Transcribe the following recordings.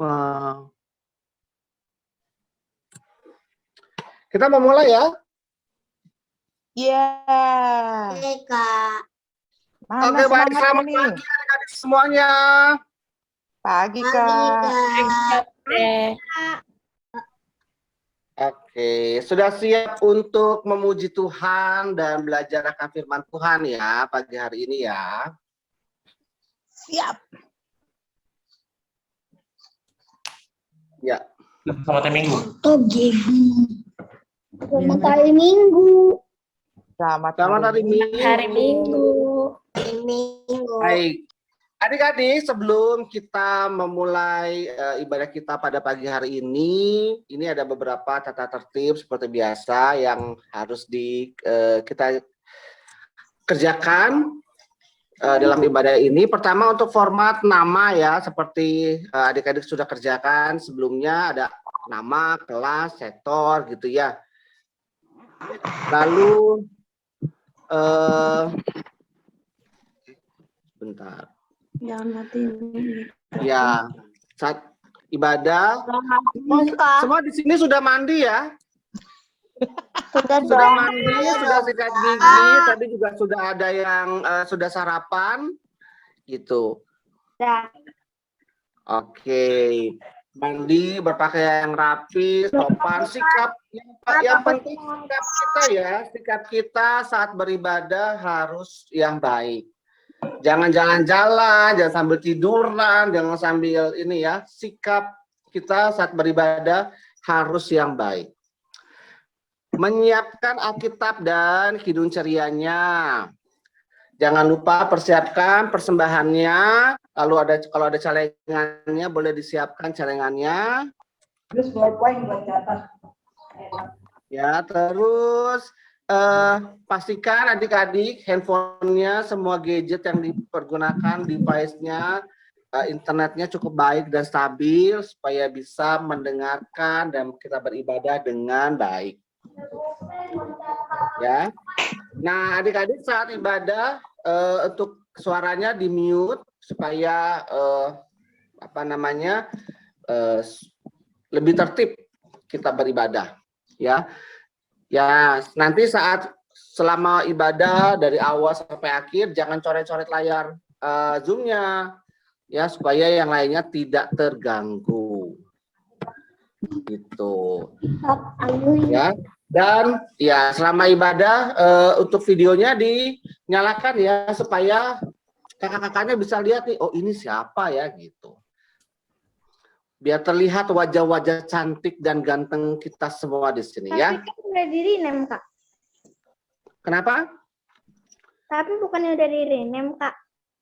Wow. Kita mau mulai ya? Iya. Oke, Kak. Mana Oke, baik. semangatnya Selamat nih? pagi adik-adik semuanya. Pagi, Pagi, Kak. Kak. Oke, sudah siap untuk memuji Tuhan dan belajar akan firman Tuhan ya pagi hari ini ya? Siap. Ya. Selamat hari Minggu. Selamat hari Minggu. Selamat Selamat hari Minggu. Hari Minggu. Baik. Adik-adik, sebelum kita memulai ibadah kita pada pagi hari ini ada beberapa tata tertib seperti biasa yang harus kita kerjakan dalam ibadah ini. Pertama untuk format nama ya, seperti adik-adik sudah kerjakan sebelumnya, ada nama, kelas, sektor gitu ya. Lalu bentar. Jangan matiin. Ya, saat ibadah semua di sini sudah mandi ya? Sudah mandi, sudah sikat gigi, tadi juga sudah ada yang sudah sarapan gitu. Oke. Mandi, berpakaian yang rapi, sopan, sikap yang penting sikap kita ya, sikap kita saat beribadah harus yang baik. Jangan jalan-jalan, jangan sambil tiduran, jangan sambil ini ya, sikap kita saat beribadah harus yang baik. Menyiapkan Alkitab dan Kidung Cerianya. Jangan lupa persiapkan persembahannya. Lalu kalau ada celengannya boleh disiapkan celengannya. Terus poin buat catat. Ya, terus pastikan adik-adik handphonenya, semua gadget yang dipergunakan, device-nya, internetnya cukup baik dan stabil supaya bisa mendengarkan dan kita beribadah dengan baik. Ya. Nah, adik-adik saat ibadah untuk suaranya di mute supaya lebih tertib kita beribadah. Ya. Ya, nanti selama ibadah dari awal sampai akhir jangan coret-coret layar Zoom-nya ya supaya yang lainnya tidak terganggu. Gitu. Ya. Dan ya selama ibadah untuk videonya dinyalakan ya supaya kakak-kakaknya bisa lihat nih, oh ini siapa ya gitu. Biar terlihat wajah-wajah cantik dan ganteng kita semua di sini ya. Tapi kan udah di rename, Kak. Kenapa? Tapi bukannya udah di rename, Kak.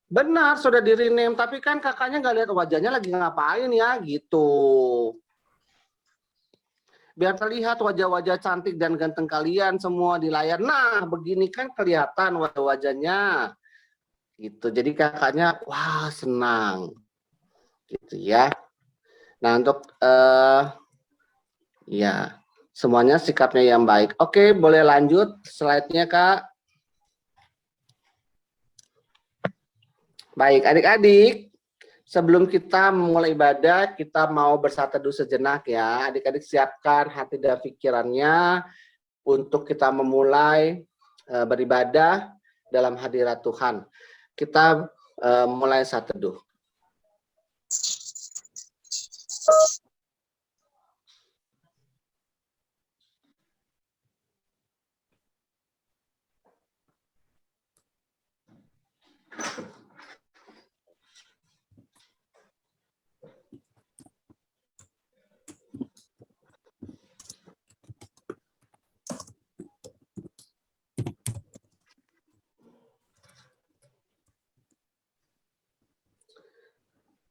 Benar, sudah di rename, tapi kan kakaknya nggak lihat wajahnya lagi ngapain ya gitu. Biar terlihat wajah-wajah cantik dan ganteng kalian semua di layar. Nah, begini kan kelihatan wajah-wajahnya. Gitu. Jadi kakaknya wah senang. Gitu ya. Nah, untuk ya, semuanya sikapnya yang baik. Oke, boleh lanjut slide-nya, Kak. Baik, adik-adik. Sebelum kita memulai ibadah, kita mau bersatu teduh sejenak ya. Adik-adik siapkan hati dan pikirannya untuk kita memulai beribadah dalam hadirat Tuhan. Kita mulai saat teduh.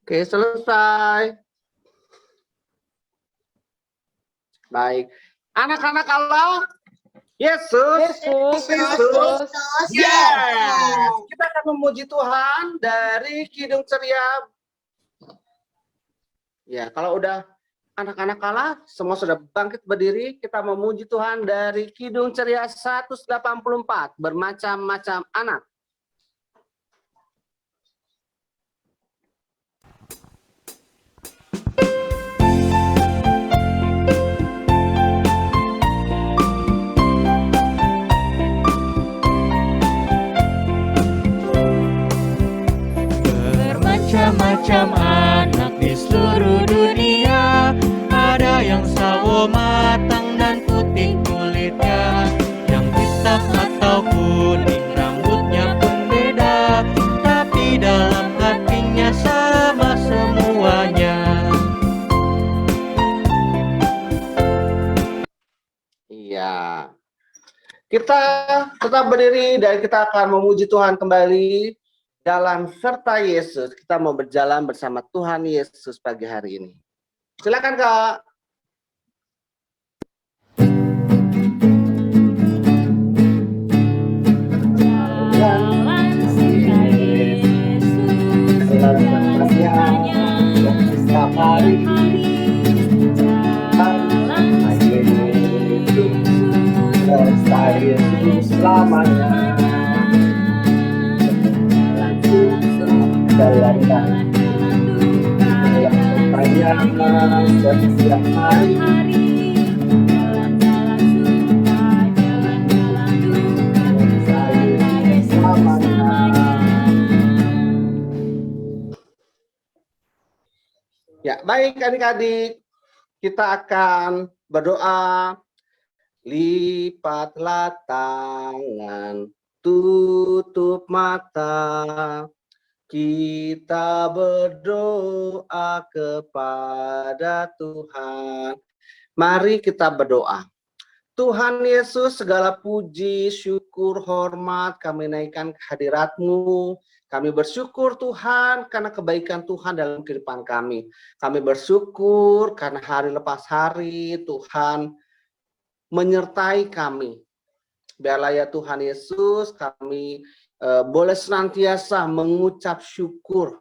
Oke, selesai. Baik. Anak-anak Allah, Yesus. Yes. Kita akan memuji Tuhan dari Kidung Ceria. Ya, kalau udah anak-anak Allah, semua sudah bangkit berdiri, kita memuji Tuhan dari Kidung Ceria 184, bermacam-macam anak. Kita tetap berdiri dan kita akan memuji Tuhan kembali. Jalan serta Yesus. Kita mau berjalan bersama Tuhan Yesus pagi hari ini. Silakan Kak. Jalan serta Yesus, jalan sertanya setiap hari. Jalan serta Yesus, Serta Yesus selamanya. Jalan setiap hari. Ya, baik adik-adik, kita akan berdoa. Lipatlah tangan, tutup mata. Kita berdoa kepada Tuhan. Mari kita berdoa. Tuhan Yesus, segala puji, syukur, hormat kami naikkan kehadirat-Mu. Kami bersyukur Tuhan karena kebaikan Tuhan dalam kehidupan kami. Kami bersyukur karena hari lepas hari Tuhan menyertai kami. Biarlah ya Tuhan Yesus, kami boleh senantiasa mengucap syukur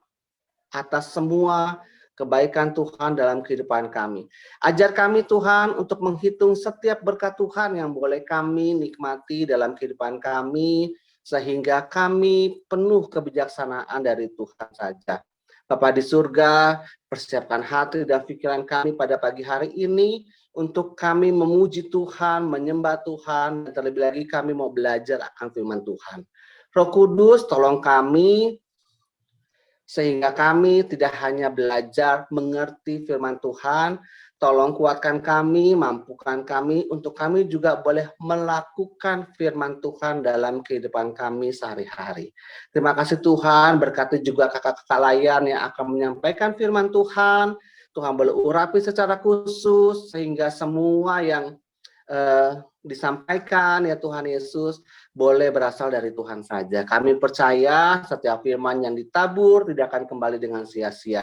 atas semua kebaikan Tuhan dalam kehidupan kami. Ajar kami Tuhan untuk menghitung setiap berkat Tuhan yang boleh kami nikmati dalam kehidupan kami, sehingga kami penuh kebijaksanaan dari Tuhan saja. Bapa di surga, persiapkan hati dan pikiran kami pada pagi hari ini untuk kami memuji Tuhan, menyembah Tuhan, dan terlebih lagi kami mau belajar akan firman Tuhan. Roh Kudus, tolong kami sehingga kami tidak hanya belajar mengerti firman Tuhan, tolong kuatkan kami, mampukan kami untuk kami juga boleh melakukan firman Tuhan dalam kehidupan kami sehari-hari. Terima kasih Tuhan, berkati juga kakak-kakak layan yang akan menyampaikan firman Tuhan. Tuhan boleh urapi secara khusus sehingga semua yang disampaikan ya Tuhan Yesus boleh berasal dari Tuhan saja. Kami percaya setiap firman yang ditabur tidak akan kembali dengan sia-sia.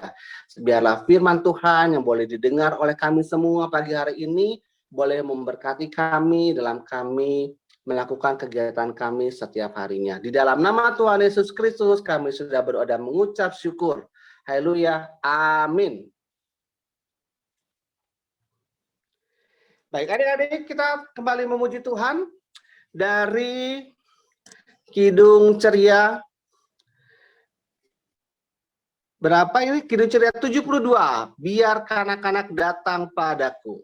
Biarlah firman Tuhan yang boleh didengar oleh kami semua pagi hari ini boleh memberkati kami dalam kami melakukan kegiatan kami setiap harinya. Di dalam nama Tuhan Yesus Kristus kami sudah berdoa dan mengucap syukur. Haleluya. Amin. Baik, adik-adik, kita kembali memuji Tuhan dari Kidung Ceria. Berapa ini? Kidung Ceria 72. Biar kanak-kanak datang padaku.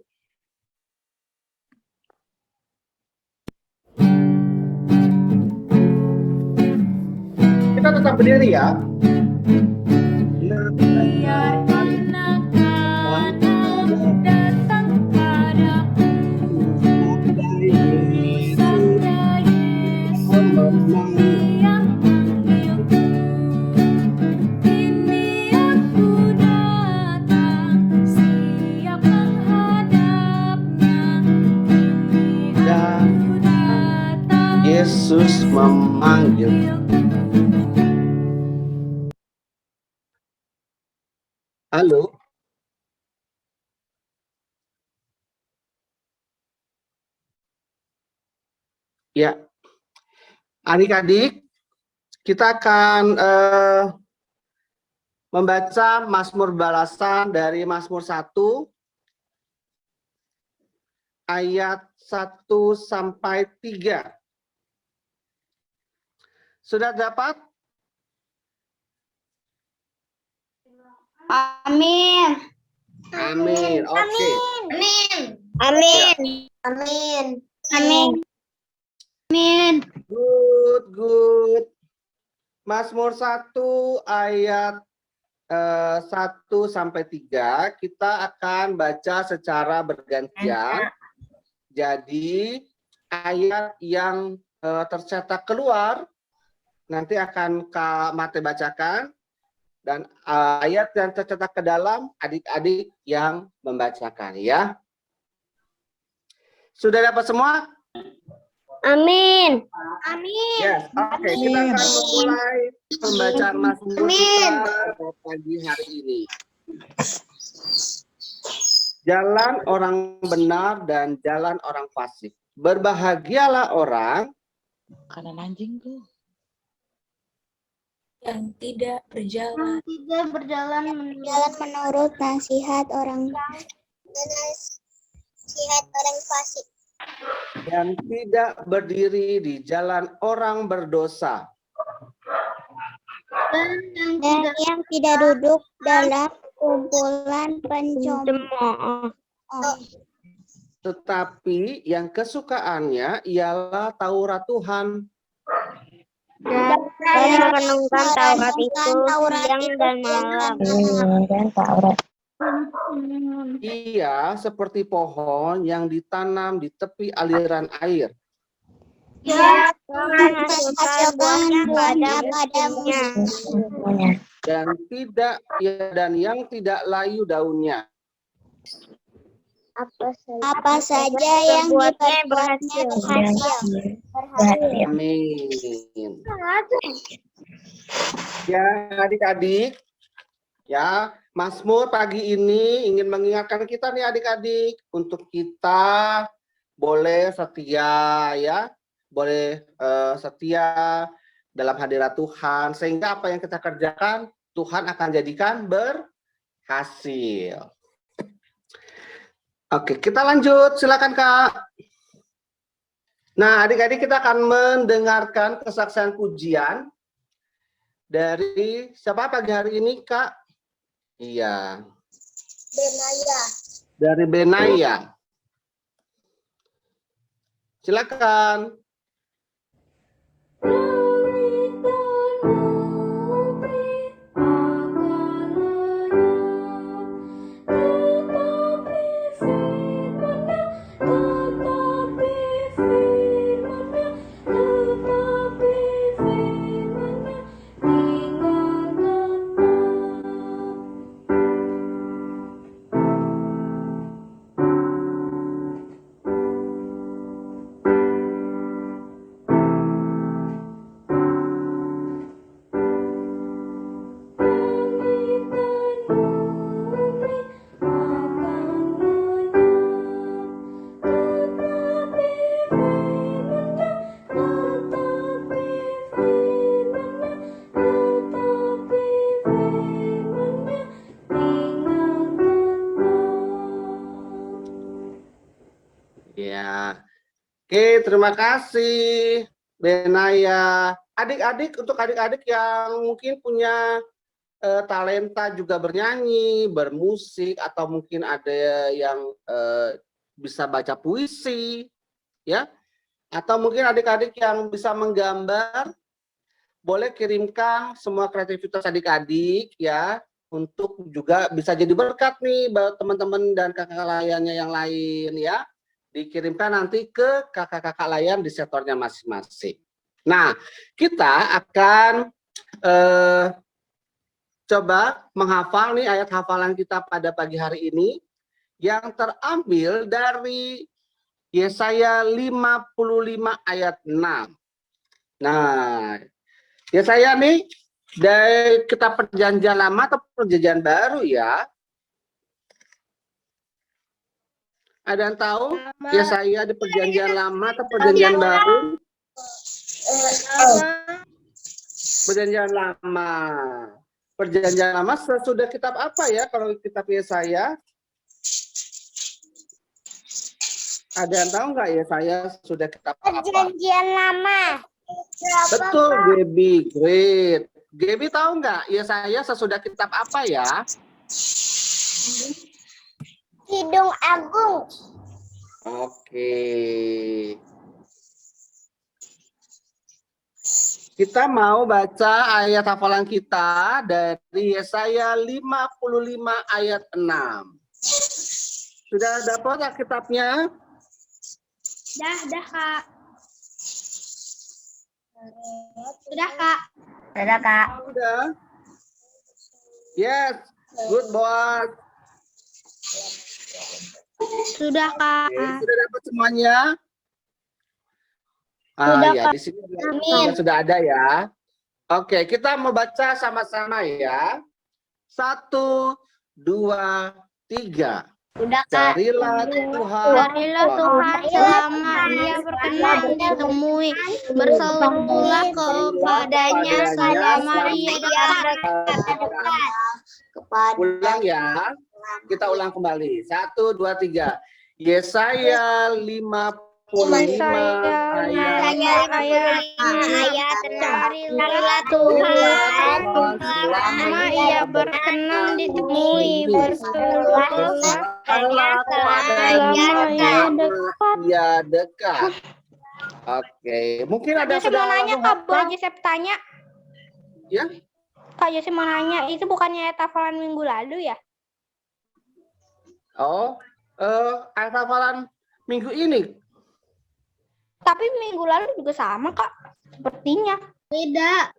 Kita tetap berdiri ya. Biar anak-anak datang padaku, Sabda Yesus yang manggilku. Ini aku datang, siap menghadapnya. Ini aku datang, Yesus memanggil. Halo. Ya, adik-adik, kita akan membaca Mazmur balasan dari Mazmur 1 ayat 1 sampai 3. Sudah dapat? Amin. Amin. Oke. Amin. Amin. Amin. Amin. Amin. Good. Mazmur 1 ayat 1 sampai 3 kita akan baca secara bergantian. Jadi ayat yang tercetak keluar nanti akan Kak Mate bacakan, dan ayat yang tercetak ke dalam adik-adik yang membacakan ya. Sudah dapat semua? Amin. Amin. Yes, oke. Kita akan memulai pembacaan Mazmur kita pada pagi hari ini. Jalan orang benar dan jalan orang fasik. Berbahagialah orang Kanan anjing tuh. yang tidak berjalan Tidak berjalan menurut nasihat orang fasik dan tidak berdiri di jalan orang berdosa. dan dan yang tidak duduk dalam kumpulan pencemooh. Tetapi yang kesukaannya ialah Taurat Tuhan. dan merenungkan Taurat itu siang dan malam. Ia seperti pohon yang ditanam di tepi aliran air. Menghasilkan buahnya pada musimnya. Dan yang tidak layu daunnya. Apa saja yang diperbuatnya berhasil. Amin. Ya, adik-adik. Ya, Mazmur pagi ini ingin mengingatkan kita nih adik-adik untuk kita boleh setia ya, boleh setia dalam hadirat Tuhan sehingga apa yang kita kerjakan Tuhan akan jadikan berhasil. Oke, kita lanjut. Silakan, Kak. Nah, adik-adik kita akan mendengarkan kesaksian pujian dari siapa pagi hari ini, Kak? Iya. Benaya. Dari Benaya. Silakan. Ya. Oke, terima kasih Benaya. Adik-adik, untuk adik-adik yang mungkin punya talenta juga bernyanyi, bermusik, atau mungkin ada yang bisa baca puisi, ya, atau mungkin adik-adik yang bisa menggambar, boleh kirimkan semua kreativitas adik-adik ya, untuk juga bisa jadi berkat nih buat teman-teman dan kakak layannya yang lain ya. Dikirimkan nanti ke kakak-kakak layan di sektornya masing-masing. Nah, kita akan coba menghafal nih ayat hafalan kita pada pagi hari ini yang terambil dari Yesaya 55 ayat 6. Nah, Yesaya nih dari kitab Perjanjian Lama atau Perjanjian Baru ya? Ada yang tahu Yesaya di Perjanjian Lama atau Perjanjian Baru? Perjanjian Lama. Perjanjian Lama sesudah kitab apa ya kalau kitab Yesaya? Ada yang tahu nggak Yesaya sudah kitab apa? Perjanjian Lama. Betul, Gaby. Great. Gaby tahu nggak Yesaya sesudah kitab apa ya? Kidung Agung. Oke. Kita mau baca ayat hafalan kita dari Yesaya 55 ayat 6. Sudah dapat Alkitabnya? Dah, Kak. Sudah, Kak. Sudah, Kak. Sudah. Yes, good boy. Sudah, Kak. Oke, sudah dapat semuanya? Ya, di sini sudah ada ya. Oke, kita mau baca sama-sama ya. 1, 2, 3. Udah, Carilah Tuhan. Carilah Tuhan selama Ia berkenan ditemui. Berserulah kepadanya selama Ia dekat. Ulang ya. Kita ulang kembali. 1, 2, 3. Yesaya 55 ayat carilah Tuhan selama Ia berkenan ditemui. Berserulah kepadanya selama Ia dekat. Oke, mungkin ada Jose mau nanya, Kak, boleh Jose tanya? Ya. Kak Jose mau nanya, itu bukannya hafalan minggu lalu ya? Oh, ayat hafalan minggu ini. Tapi minggu lalu juga sama, Kak. Sepertinya. Beda.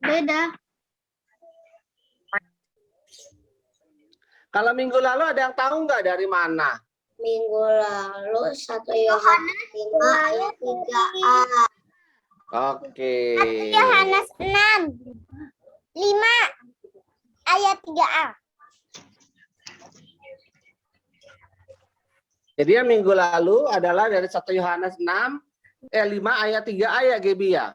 Kalau minggu lalu ada yang tahu nggak dari mana? Minggu lalu 1 Yohanes 5 ayat 3a. Oke. Yohanes 6 5 ayat 3a. Jadi yang minggu lalu adalah dari 1 Yohanes 5 ayat 3a ya, Gebi ya?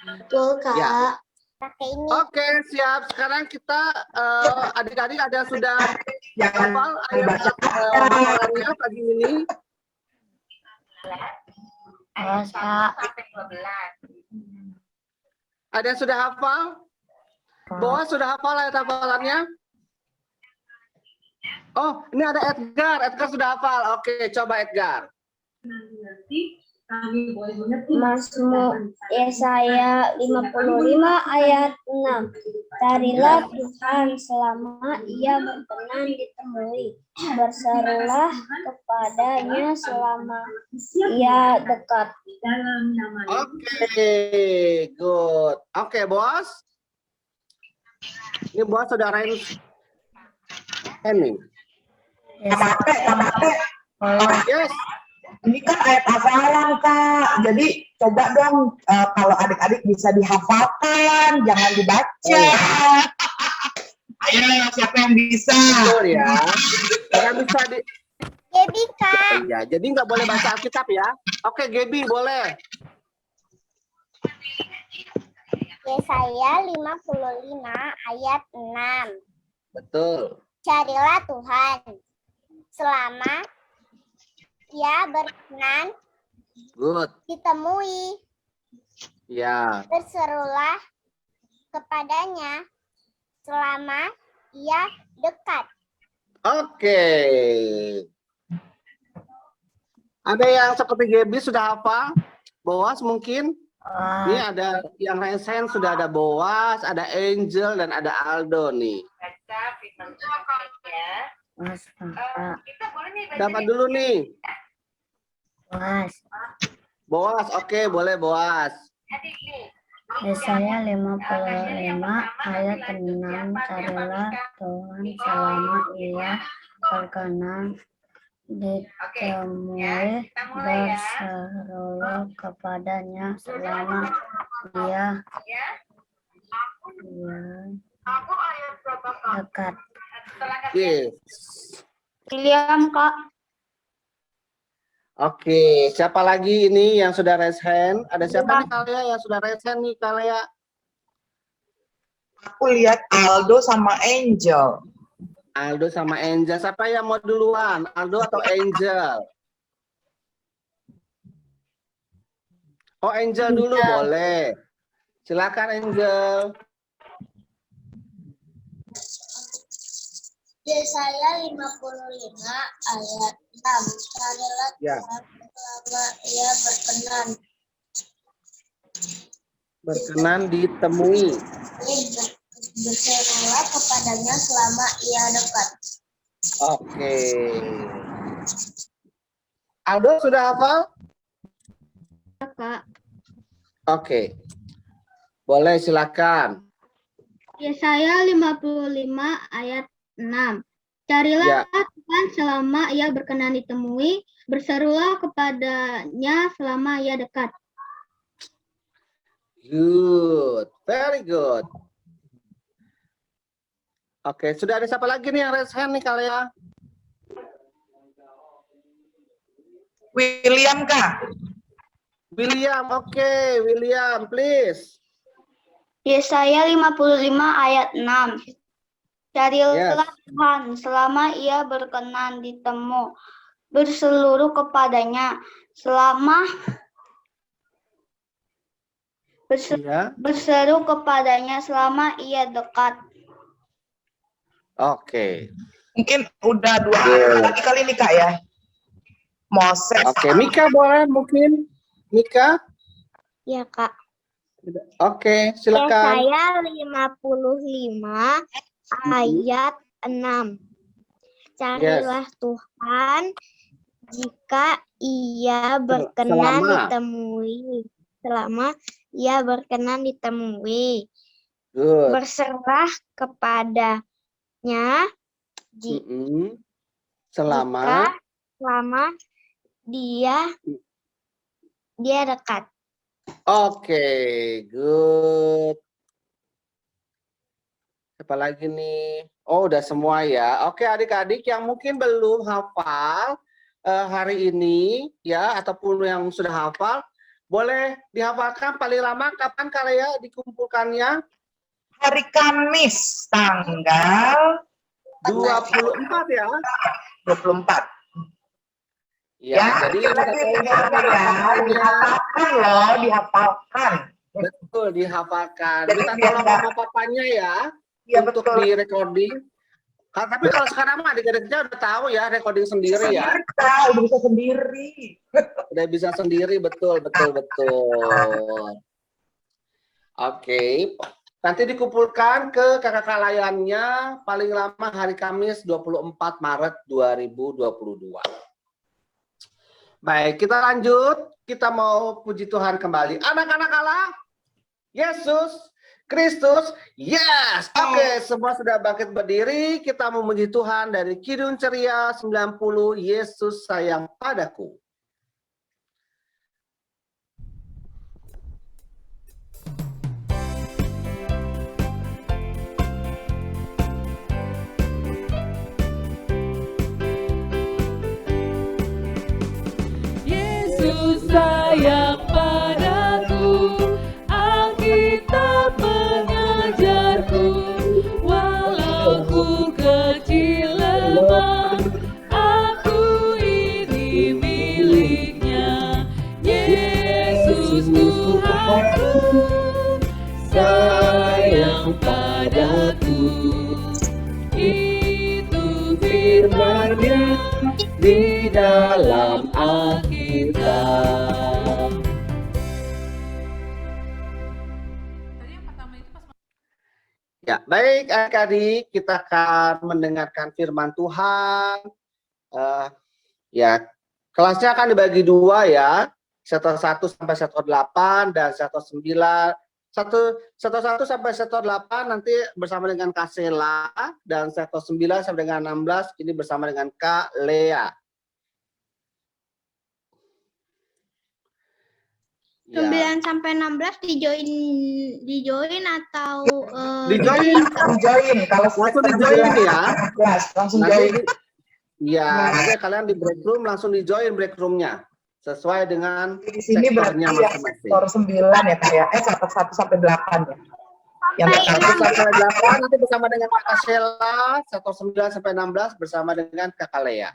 Betul, Kak. Ya. Pakai ini. Oke, siap. Sekarang kita adik-adik ada sudah hafal ayat hafalannya pagi ini? Ada yang sudah hafal? Boas sudah hafal ayat hafalannya? Oh, ini ada Edgar. Edgar sudah hafal. Oke, coba Edgar. Mazmur Yesaya 55 ayat 6. Carilah Tuhan selama Ia berkenan ditemui. Berserulah kepadanya selama Ia dekat. Oke, good. Oke, Bos. Ini Bos saudara ini. Yes. Ini kan ayat hafalan, Kak. Jadi coba dong kalau adik-adik bisa dihafalkan, jangan dibaca. Ayo, siapa yang bisa? Betul ya. Karena bisa di. Jadi, Kak. Ya, jadi nggak boleh baca Alkitab ya. Oke, Gebi boleh. Yesaya 55 ayat 6. Betul. Carilah Tuhan selama Ia berkenan Good. ditemui. Ya. Berserulah kepadanya selama Ia dekat. Oke. Ada yang seperti Gebi sudah hafal? Boas mungkin? Ini ada yang Resen sudah ada Boas, ada Angel dan ada Aldo nih. Siapa dulu nih? Boas, oke, boleh Boas. Yesaya 55 ayat 6. Carilah Tuhan selama Ia berkenan ditemui. Berserulah kepadanya selama Ia dekat. Yes. William, Kak. Oke, siapa lagi ini yang sudah raise hand? Ada siapa nih Kalia yang sudah raise hand nih Kalia? Aku lihat Aldo sama Angel. Aldo sama Angel. Siapa yang mau duluan? Aldo atau Angel? Oh, Angel dulu boleh. Silakan Angel. Yesaya 55 ayat 6. Carilah Tuhan selama Ia berkenan. Berkenan ditemui. Berserulah kepadanya selama Ia dekat. Oke. Aldo sudah hafal? Kak. Oke. Boleh silakan. Yesaya 55 ayat 6. Carilah selama ia berkenan ditemui, berserulah kepadanya selama ia dekat. Good, very good. Oke, sudah ada siapa lagi nih yang raise hand nih kalian? William, Kak. William, oke, William, please. Yesaya 55 ayat 6. Carilah Yes. Tuhan selama ia berkenan ditemu, berseluruh kepadanya selama Iya. berseru kepadanya selama ia dekat. Oke. Mungkin udah 2 hari lagi kali ini, Kak, ya. Moses. Oke, Mika boleh mungkin? Mika? Ya, Kak. Oke, silakan. Yesaya 55 ayat 6. Carilah Tuhan jika ia berkenan ditemui. Selama ia berkenan ditemui. Good. Berserah kepadanya Selama dia dekat. Oke, good. Apa lagi nih? Oh, udah semua ya. Oke, adik-adik yang mungkin belum hafal hari ini ya, ataupun yang sudah hafal, boleh dihafalkan paling lama kapan kalian dikumpulkannya? Hari Kamis, tanggal 24 ya. 24. Ya, jadi dihafalkan loh, dihafalkan. Betul, dihafalkan. Jadi Minta biar tolong nggak- sama papanya ya, Iya, untuk betul. di recording. Tapi kalau sekarang mah adik-adiknya udah tahu ya recording sendiri ya. Udah bisa sendiri. Udah bisa sendiri, betul. Oke. Nanti dikumpulkan ke kakak layannya paling lama hari Kamis 24 Maret 2022. Baik, kita lanjut. Kita mau puji Tuhan kembali. Anak-anak Allah, Yesus Kristus, yes. Oke, semua sudah bangkit berdiri. Kita memuji Tuhan dari Kidung Ceria 90, Yesus sayang padaku. Yesus sayang padaku, Alkitab mengajarku, walau ku kecil lemah, aku ini miliknya. Yesus Tuhanku, sayang padaku. Itu firman-Nya di dalam Alkitab. Ya, baik adik-adik, kita akan mendengarkan firman Tuhan. Ya, kelasnya akan dibagi 2 ya, setor 1 sampai setor 8 dan setor 9. Setor 1 sampai setor 8 nanti bersama dengan Kak Sela, dan setor 9 sampai dengan 16 ini bersama dengan Kak Lea. 9 sampai 16 dijoin atau Dijoin Kalau langsung dijoin ya. Langsung Nanti join. nanti kalian di break room langsung dijoin break roomnya sesuai dengan Di sini berarti sektornya ya masing-masing. sektor 9 ya, Kak ya. Setor 1 sampai 8 ya. Yang Satu sampai 8 nanti bersama dengan Kakak Sheila, setor 9 sampai 16 bersama dengan Kakak Lea.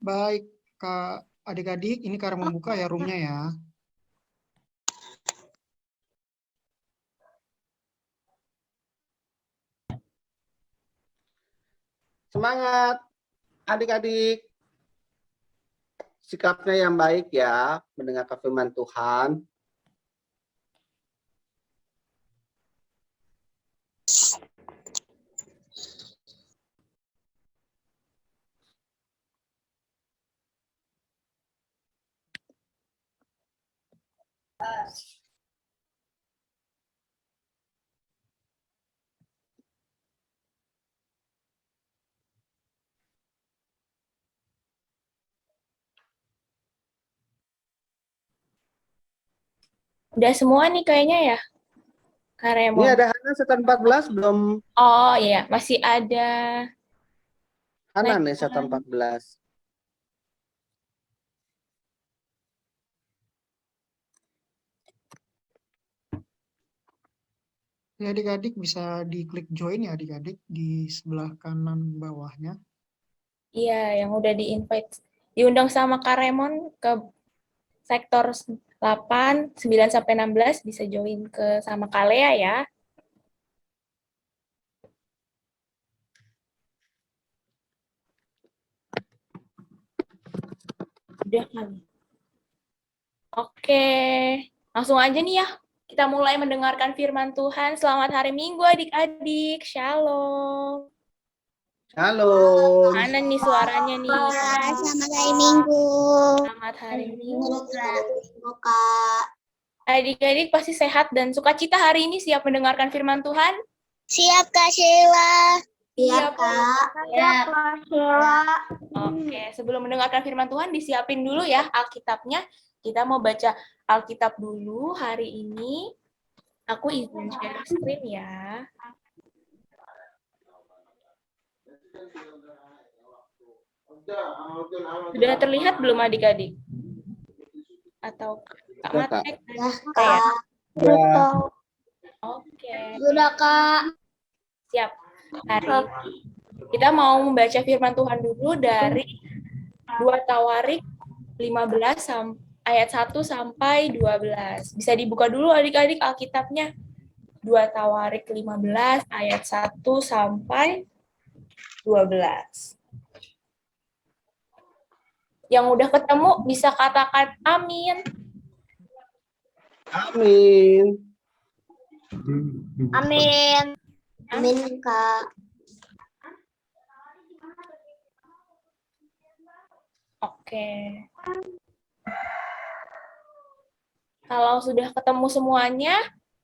Baik, Kak, adik-adik, ini Kak membuka ya roomnya ya. Semangat adik-adik. Sikapnya yang baik ya, mendengar firman Tuhan. Udah semua nih kayaknya ya, Kak Ini Remon. ada Hana setan 14 belum? Oh iya, masih ada. Hana nih setan 14. Ya adik-adik bisa diklik join ya adik-adik di sebelah kanan bawahnya. Iya, yang udah di-invite. Diundang sama Kak Remon ke sektor 8, 9 sampai 16 bisa join ke sama Kak Lea ya. Udah kali. Oke, langsung aja nih ya. Kita mulai mendengarkan firman Tuhan. Selamat hari Minggu adik-adik. Shalom. Halo. Mana nih suaranya nih? Selamat hari Minggu. Selamat hari Minggu. Kak. Adik-adik pasti sehat dan sukacita hari ini, siap mendengarkan firman Tuhan? Siap Kak Sheila. Siap, Kak. Kak Sheila. Oke, sebelum mendengarkan firman Tuhan, disiapin dulu ya Alkitabnya. Kita mau baca Alkitab dulu hari ini. Aku izin share screen ya. Sudah terlihat belum adik-adik? Atau Kak Sudah, Kak. Matek? Ya, Kak. Ya. Oke, Sudah Kak. siap. Hari ini kita mau membaca firman Tuhan dulu dari 2 Tawarik 15 ayat 1 sampai 12. Bisa dibuka dulu adik-adik Alkitabnya. 2 Tawarik 15 ayat 1 sampai 12. Yang udah ketemu bisa katakan amin. Amin. Amin. Amin Kak. Oke. Kalau sudah ketemu semuanya,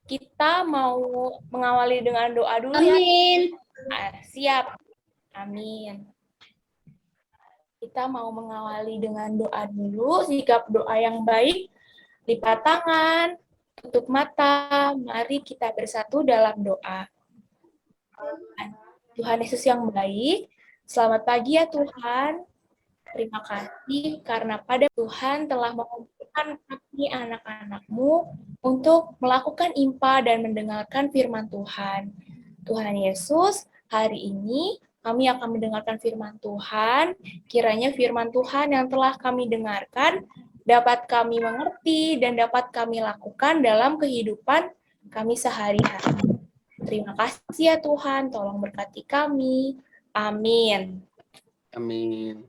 kita mau mengawali dengan doa dulu ya. Amin. Siap. Amin. Kita mau mengawali dengan doa dulu, sikap doa yang baik, lipat tangan, tutup mata, mari kita bersatu dalam doa. Tuhan Yesus yang baik, selamat pagi ya Tuhan. Terima kasih karena pada Tuhan telah mengumpulkan kami anak-anak-Mu untuk melakukan impa dan mendengarkan firman Tuhan. Tuhan Yesus, hari ini kami akan mendengarkan firman Tuhan. Kiranya firman Tuhan yang telah kami dengarkan dapat kami mengerti dan dapat kami lakukan dalam kehidupan kami sehari-hari. Terima kasih ya Tuhan, tolong berkati kami. Amin. Amin.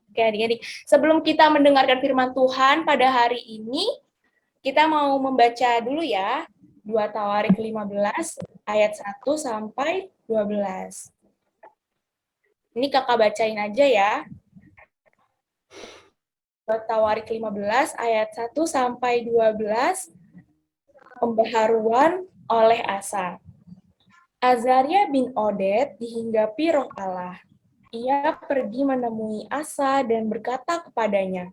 Oke adik-adik, sebelum kita mendengarkan firman Tuhan pada hari ini, kita mau membaca dulu ya, 2 Tawarik 15 ayat 1 sampai 12. Ini kakak bacain aja ya. 2 Tawarik 15 ayat 1 sampai 12, pembaharuan oleh Asa. Azaria bin Oded dihinggapi roh Allah. Ia pergi menemui Asa dan berkata kepadanya,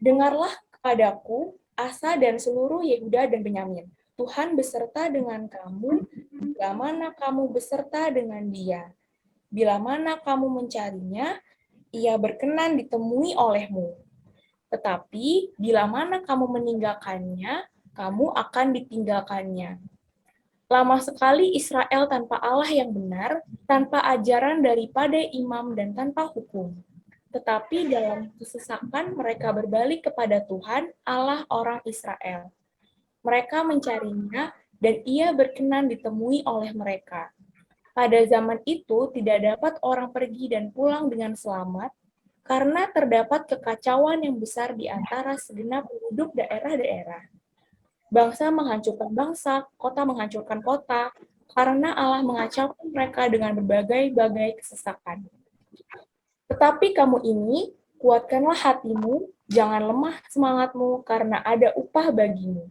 "Dengarlah kepadaku, Asa dan seluruh Yehuda dan Benyamin. Tuhan beserta dengan kamu, bila mana kamu beserta dengan dia. Bila mana kamu mencarinya, ia berkenan ditemui olehmu. Tetapi bila mana kamu meninggalkannya, kamu akan ditinggalkannya. Lama sekali Israel tanpa Allah yang benar, tanpa ajaran daripada imam dan tanpa hukum. Tetapi dalam kesesakan mereka berbalik kepada Tuhan, Allah orang Israel. Mereka mencarinya dan ia berkenan ditemui oleh mereka. Pada zaman itu tidak dapat orang pergi dan pulang dengan selamat, karena terdapat kekacauan yang besar di antara segenap penduduk daerah-daerah. Bangsa menghancurkan bangsa, kota menghancurkan kota, karena Allah mengacaukan mereka dengan berbagai-bagai kesesakan. Tetapi kamu ini, kuatkanlah hatimu, jangan lemah semangatmu, karena ada upah bagimu.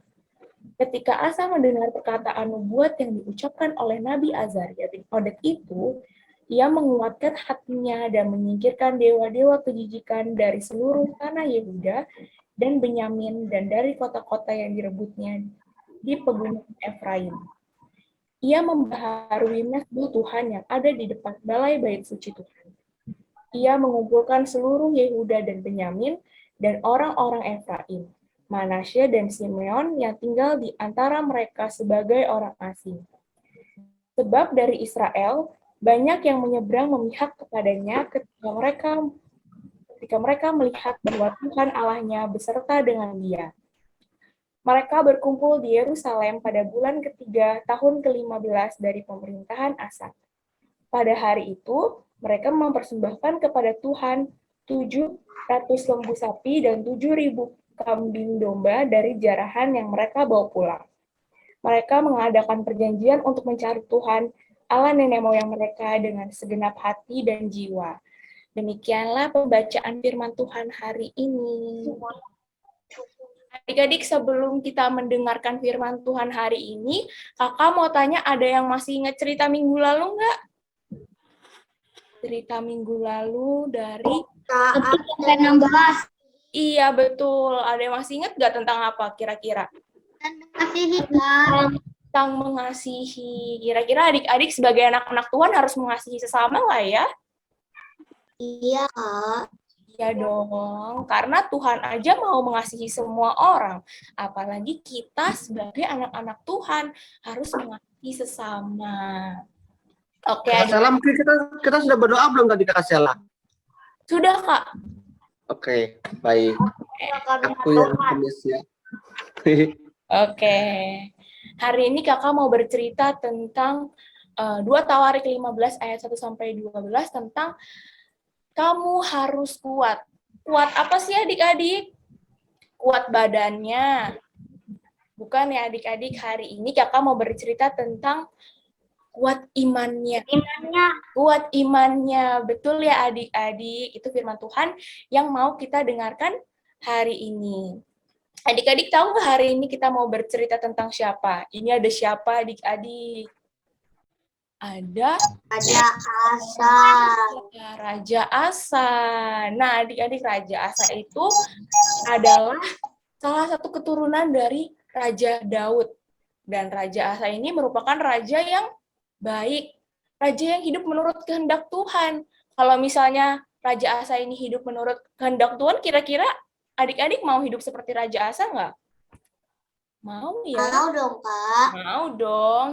Ketika Asa mendengar perkataan nubuat yang diucapkan oleh Nabi Azaria bin Oded itu, ia menguatkan hatinya dan menyingkirkan dewa-dewa kejijikan dari seluruh tanah Yehuda dan Benyamin dan dari kota-kota yang direbutnya di pegunungan Efraim. Ia membaharui mesbah Tuhan yang ada di depan balai bait suci Tuhan. Ia mengumpulkan seluruh Yehuda dan Benyamin dan orang-orang Efraim, Manasye dan Simeon yang tinggal di antara mereka sebagai orang asing. Sebab dari Israel banyak yang menyeberang memihak kepadanya ketika mereka melihat bahwa Tuhan Allahnya beserta dengan dia. Mereka berkumpul di Yerusalem pada bulan ketiga tahun ke-15 dari pemerintahan Asa. Pada hari itu, mereka mempersembahkan kepada Tuhan 700 lembu sapi dan 7.000 kambing domba dari jarahan yang mereka bawa pulang. Mereka mengadakan perjanjian untuk mencari Tuhan, Allah nenek moyang mereka dengan segenap hati dan jiwa. Demikianlah pembacaan firman Tuhan hari ini. Adik-adik, sebelum kita mendengarkan firman Tuhan hari ini, kakak mau tanya, ada yang masih ingat cerita minggu lalu nggak? Cerita minggu lalu dari... Sampai 16. Iya, betul. Ada yang masih ingat nggak tentang apa kira-kira? Tentang mengasihi. Kira-kira adik-adik sebagai anak-anak Tuhan harus mengasihi sesama lah ya? Iya, Kak. Iya dong, karena Tuhan aja mau mengasihi semua orang. Apalagi kita sebagai anak-anak Tuhan harus mengasihi sesama. Oke, Kak Sela, mungkin kita sudah berdoa belum tadi Kak Sela? sudah Kak. Oke, baik. Aku yang optimis ya. Oke. Hari ini kakak mau bercerita tentang 2 Tawarik 15 ayat 1 sampai 12 tentang kamu harus kuat. Kuat apa sih adik-adik? Kuat badannya. Bukan ya adik-adik, hari ini kakak mau bercerita tentang kuat imannya. Kuat imannya. Betul ya adik-adik, itu firman Tuhan yang mau kita dengarkan hari ini. Adik-adik tahu nggak hari ini kita mau bercerita tentang siapa? Ini ada siapa adik-adik? Ada Asa. Raja Asa. Nah, adik-adik, Raja Asa itu adalah salah satu keturunan dari Raja Daud. Dan Raja Asa ini merupakan raja yang baik. Raja yang hidup menurut kehendak Tuhan. Kalau misalnya Raja Asa ini hidup menurut kehendak Tuhan, kira-kira adik-adik mau hidup seperti Raja Asa nggak? Mau ya? Mau dong, Kak. Mau dong.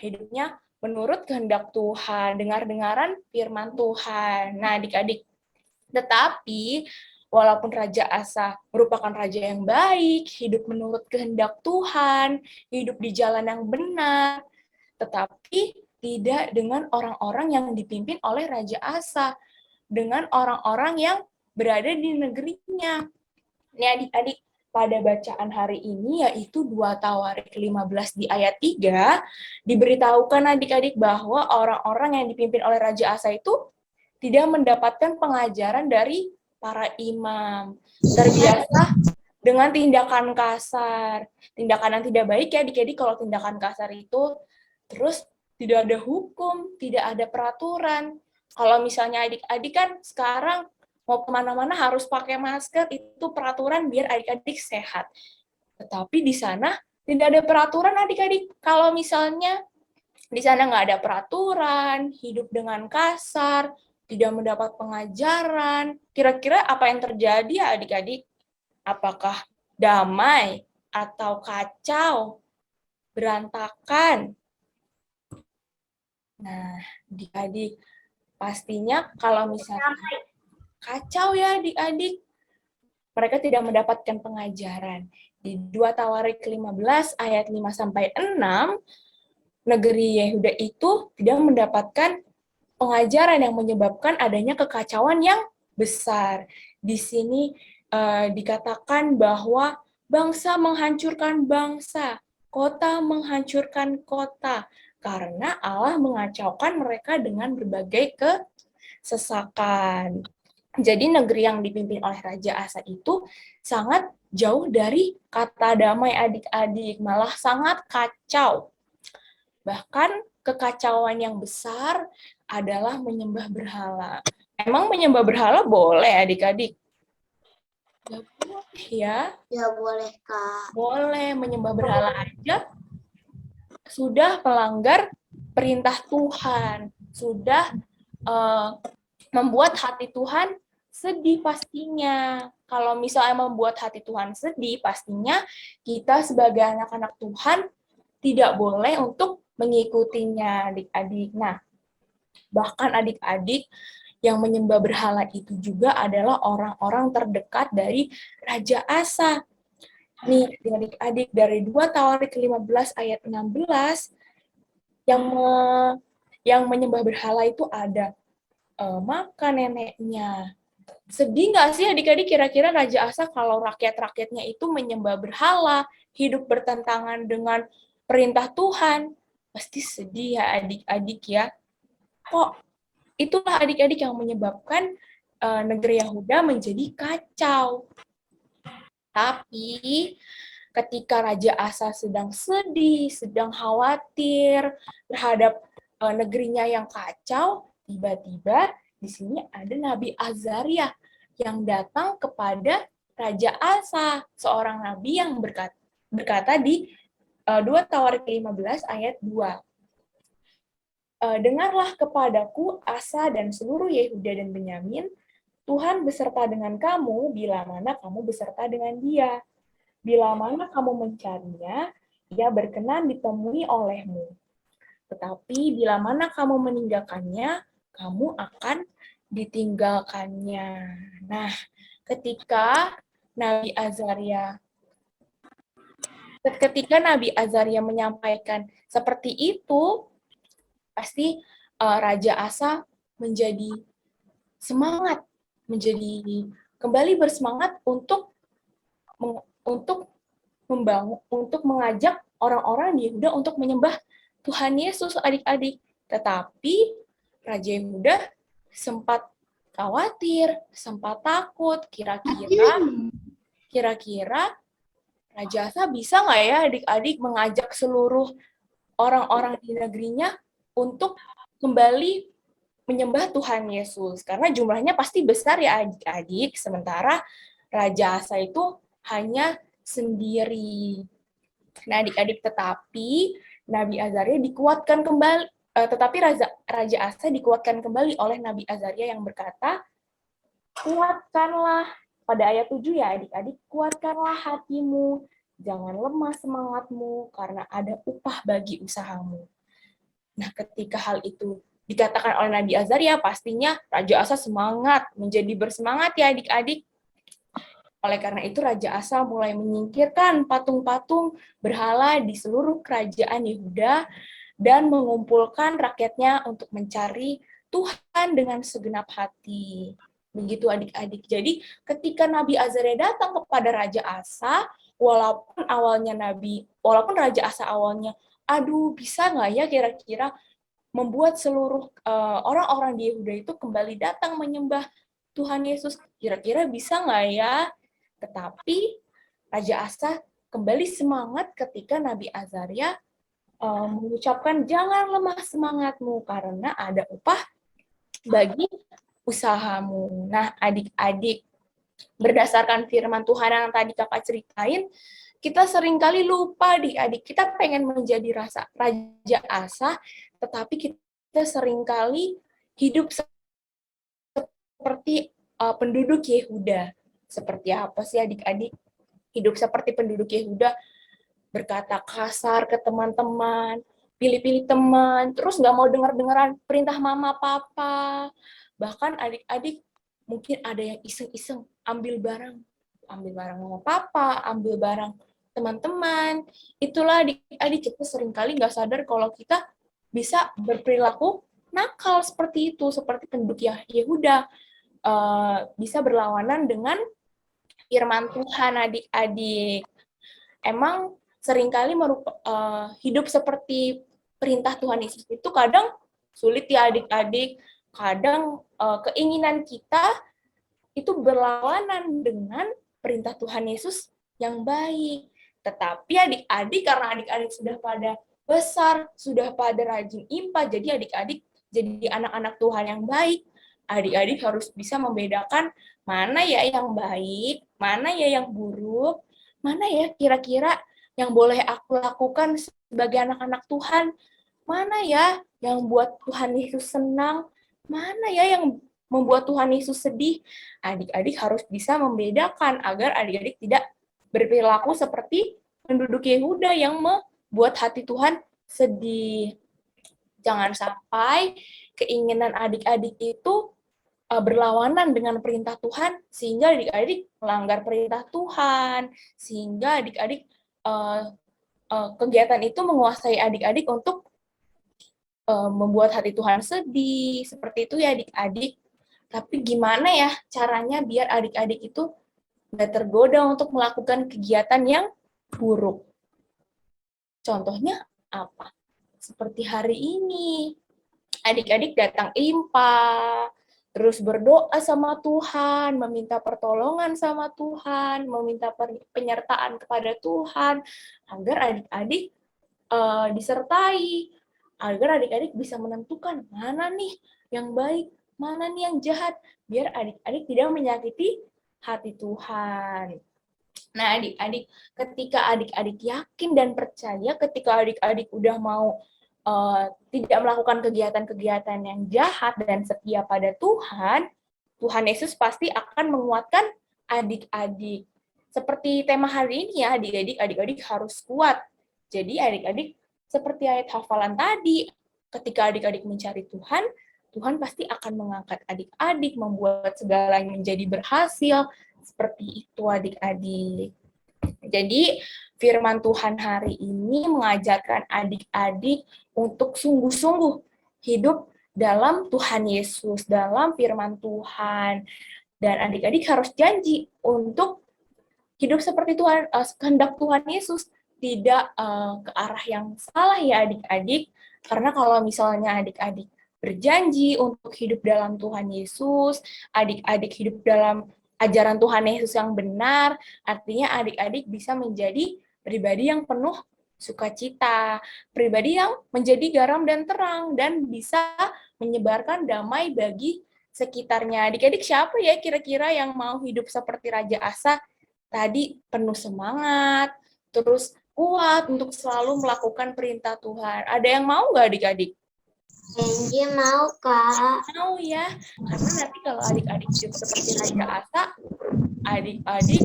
Hidupnya menurut kehendak Tuhan, dengar-dengaran firman Tuhan. Nah, adik-adik, tetapi walaupun Raja Asa merupakan raja yang baik, hidup menurut kehendak Tuhan, hidup di jalan yang benar, tetapi tidak dengan orang-orang yang dipimpin oleh Raja Asa, dengan orang-orang yang berada di negerinya. Ini adik-adik, pada bacaan hari ini yaitu 2 Tawarik 15 di ayat 3, diberitahukan adik-adik bahwa orang-orang yang dipimpin oleh Raja Asa itu tidak mendapatkan pengajaran dari para imam. Terbiasa dengan tindakan kasar, tindakan yang tidak baik ya adik-adik. Kalau tindakan kasar itu terus tidak ada hukum, tidak ada peraturan. Kalau misalnya adik-adik kan sekarang mau kemana-mana harus pakai masker, itu peraturan biar adik-adik sehat. Tetapi di sana tidak ada peraturan adik-adik. Kalau misalnya di sana nggak ada peraturan, hidup dengan kasar, tidak mendapat pengajaran, kira-kira apa yang terjadi ya adik-adik? Apakah damai atau kacau, berantakan? Nah, adik-adik, pastinya kalau misalnya kacau ya adik-adik, mereka tidak mendapatkan pengajaran. Di 2 Tawarik 15 ayat 5-6, negeri Yehuda itu tidak mendapatkan pengajaran yang menyebabkan adanya kekacauan yang besar. Di sini dikatakan bahwa bangsa menghancurkan bangsa, kota menghancurkan kota, karena Allah mengacaukan mereka dengan berbagai kesesakan. Jadi negeri yang dipimpin oleh Raja Asa itu sangat jauh dari kata damai adik-adik, malah sangat kacau. Bahkan kekacauan yang besar adalah menyembah berhala. Emang menyembah berhala boleh adik-adik? Nggak boleh ya. Ya boleh, Kak. Boleh, menyembah berhala aja sudah melanggar perintah Tuhan, sudah membuat hati Tuhan sedih pastinya. Kalau misalnya membuat hati Tuhan sedih, pastinya kita sebagai anak-anak Tuhan tidak boleh untuk mengikutinya, adik-adik. Nah, bahkan adik-adik yang menyembah berhala itu juga adalah orang-orang terdekat dari Raja Asa. Nih, adik-adik, dari 2 Tawarik 15 ayat 16, yang menyembah berhala itu ada makan neneknya. Sedih nggak sih adik-adik kira-kira Raja Asa kalau rakyat-rakyatnya itu menyembah berhala, hidup bertentangan dengan perintah Tuhan? Pasti sedih ya adik-adik ya. Kok itulah adik-adik yang menyebabkan negeri Yehuda menjadi kacau. Tapi ketika Raja Asa sedang sedih, sedang khawatir terhadap negerinya yang kacau, tiba-tiba di sini ada Nabi Azaria yang datang kepada Raja Asa, seorang nabi yang berkata di 2 Tawarik 15 ayat 2. Dengarlah kepadaku Asa dan seluruh Yehuda dan Benyamin, Tuhan beserta dengan kamu bila mana kamu beserta dengan dia. Bila mana kamu mencarinya, ia berkenan ditemui olehmu. Tetapi bila mana kamu meninggalkannya, kamu akan ditinggalkannya. Nah, ketika Nabi Azaria menyampaikan seperti itu, pasti Raja Asa menjadi semangat, kembali bersemangat untuk mengajak orang-orang di Yehuda untuk menyembah Tuhan Yesus, adik-adik. Tetapi Raja Yehuda sempat khawatir, sempat takut, kira-kira Raja Asa bisa nggak ya adik-adik mengajak seluruh orang-orang di negerinya untuk kembali menyembah Tuhan Yesus. Karena jumlahnya pasti besar ya adik-adik, sementara Raja Asa itu hanya sendiri. Nah adik-adik, tetapi Nabi Azaria dikuatkan kembali, Raja Asa dikuatkan kembali oleh Nabi Azaria yang berkata, kuatkanlah, pada ayat 7 ya adik-adik, kuatkanlah hatimu, jangan lemah semangatmu, karena ada upah bagi usahamu. Nah ketika hal itu dikatakan oleh Nabi Azaria, pastinya Raja Asa semangat, menjadi bersemangat ya adik-adik. Oleh karena itu Raja Asa mulai menyingkirkan patung-patung berhala di seluruh kerajaan Yehuda dan mengumpulkan rakyatnya untuk mencari Tuhan dengan segenap hati. Begitu adik-adik. Jadi ketika Nabi Azaria datang kepada Raja Asa, walaupun Raja Asa awalnya, aduh bisa nggak ya kira-kira membuat seluruh orang-orang di Yehuda itu kembali datang menyembah Tuhan Yesus, kira-kira bisa nggak ya? Tetapi Raja Asa kembali semangat ketika Nabi Azaria mengucapkan jangan lemah semangatmu karena ada upah bagi usahamu. Nah, adik-adik, berdasarkan firman Tuhan yang tadi kakak ceritain, kita seringkali lupa adik-adik, kita pengen menjadi Raja Asa, tetapi kita seringkali hidup seperti penduduk Yehuda. Seperti apa sih adik-adik? Hidup seperti penduduk Yehuda, berkata kasar ke teman-teman, pilih-pilih teman, terus nggak mau dengar-dengaran perintah mama papa. Bahkan adik-adik mungkin ada yang iseng-iseng ambil barang mama papa, ambil barang teman-teman. Itulah adik-adik, kita seringkali nggak sadar kalau kita bisa berperilaku nakal seperti itu, seperti penduduk Yehuda, bisa berlawanan dengan firman Tuhan adik-adik. Emang seringkali hidup seperti perintah Tuhan Yesus itu kadang sulit ya adik-adik. Kadang keinginan kita itu berlawanan dengan perintah Tuhan Yesus yang baik. Tetapi adik-adik, karena adik-adik sudah pada besar, sudah pada rajin impa, jadi adik-adik jadi anak-anak Tuhan yang baik, adik-adik harus bisa membedakan mana ya yang baik, mana ya yang buruk, mana ya kira-kira yang boleh aku lakukan sebagai anak-anak Tuhan, mana ya yang buat Tuhan Yesus senang, mana ya yang membuat Tuhan Yesus sedih. Adik-adik harus bisa membedakan agar adik-adik tidak berperilaku seperti penduduk Yehuda yang membuat hati Tuhan sedih. Jangan sampai keinginan adik-adik itu berlawanan dengan perintah Tuhan, sehingga adik-adik melanggar perintah Tuhan, sehingga adik-adik kegiatan itu menguasai adik-adik untuk membuat hati Tuhan sedih, seperti itu ya adik-adik. Tapi gimana ya caranya biar adik-adik itu nggak tergoda untuk melakukan kegiatan yang buruk? Contohnya apa? Seperti hari ini, adik-adik datang IMPA, terus berdoa sama Tuhan, meminta pertolongan sama Tuhan, meminta penyertaan kepada Tuhan, agar adik-adik disertai, agar adik-adik bisa menentukan mana nih yang baik, mana nih yang jahat, biar adik-adik tidak menyakiti hati Tuhan. Nah, adik-adik, ketika adik-adik yakin dan percaya, ketika adik-adik udah mau tidak melakukan kegiatan-kegiatan yang jahat dan setia pada Tuhan, Tuhan Yesus pasti akan menguatkan adik-adik. Seperti tema hari ini ya, adik-adik harus kuat. Jadi adik-adik seperti ayat hafalan tadi, ketika adik-adik mencari Tuhan, Tuhan pasti akan mengangkat adik-adik, membuat segalanya menjadi berhasil. Seperti itu adik-adik. Jadi firman Tuhan hari ini mengajarkan adik-adik untuk sungguh-sungguh hidup dalam Tuhan Yesus, dalam firman Tuhan. Dan adik-adik harus janji untuk hidup seperti Tuhan, kehendak Tuhan Yesus, tidak ke arah yang salah ya adik-adik. Karena kalau misalnya adik-adik berjanji untuk hidup dalam Tuhan Yesus, adik-adik hidup dalam ajaran Tuhan Yesus yang benar, artinya adik-adik bisa menjadi pribadi yang penuh sukacita, pribadi yang menjadi garam dan terang, dan bisa menyebarkan damai bagi sekitarnya. Adik-adik siapa ya kira-kira yang mau hidup seperti Raja Asa? Tadi penuh semangat, terus kuat untuk selalu melakukan perintah Tuhan. Ada yang mau nggak adik-adik? Kenji mau, Kak. Mau ya, karena nanti kalau adik-adik hidup seperti Raja Asa, adik-adik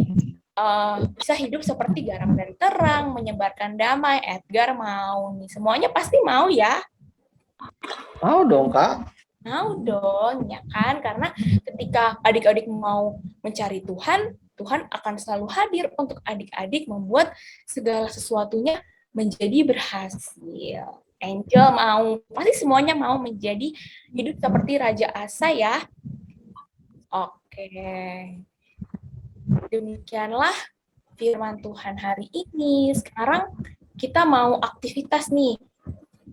bisa hidup seperti garam dan terang, menyebarkan damai. Edgar mau nih, semuanya pasti mau ya? Mau dong, Kak. Mau dong, ya kan? Karena ketika adik-adik mau mencari Tuhan, Tuhan akan selalu hadir untuk adik-adik membuat segala sesuatunya menjadi berhasil. Angel mau, pasti semuanya mau menjadi hidup seperti Raja Asa ya. Oke. Demikianlah firman Tuhan hari ini. Sekarang kita mau aktivitas nih.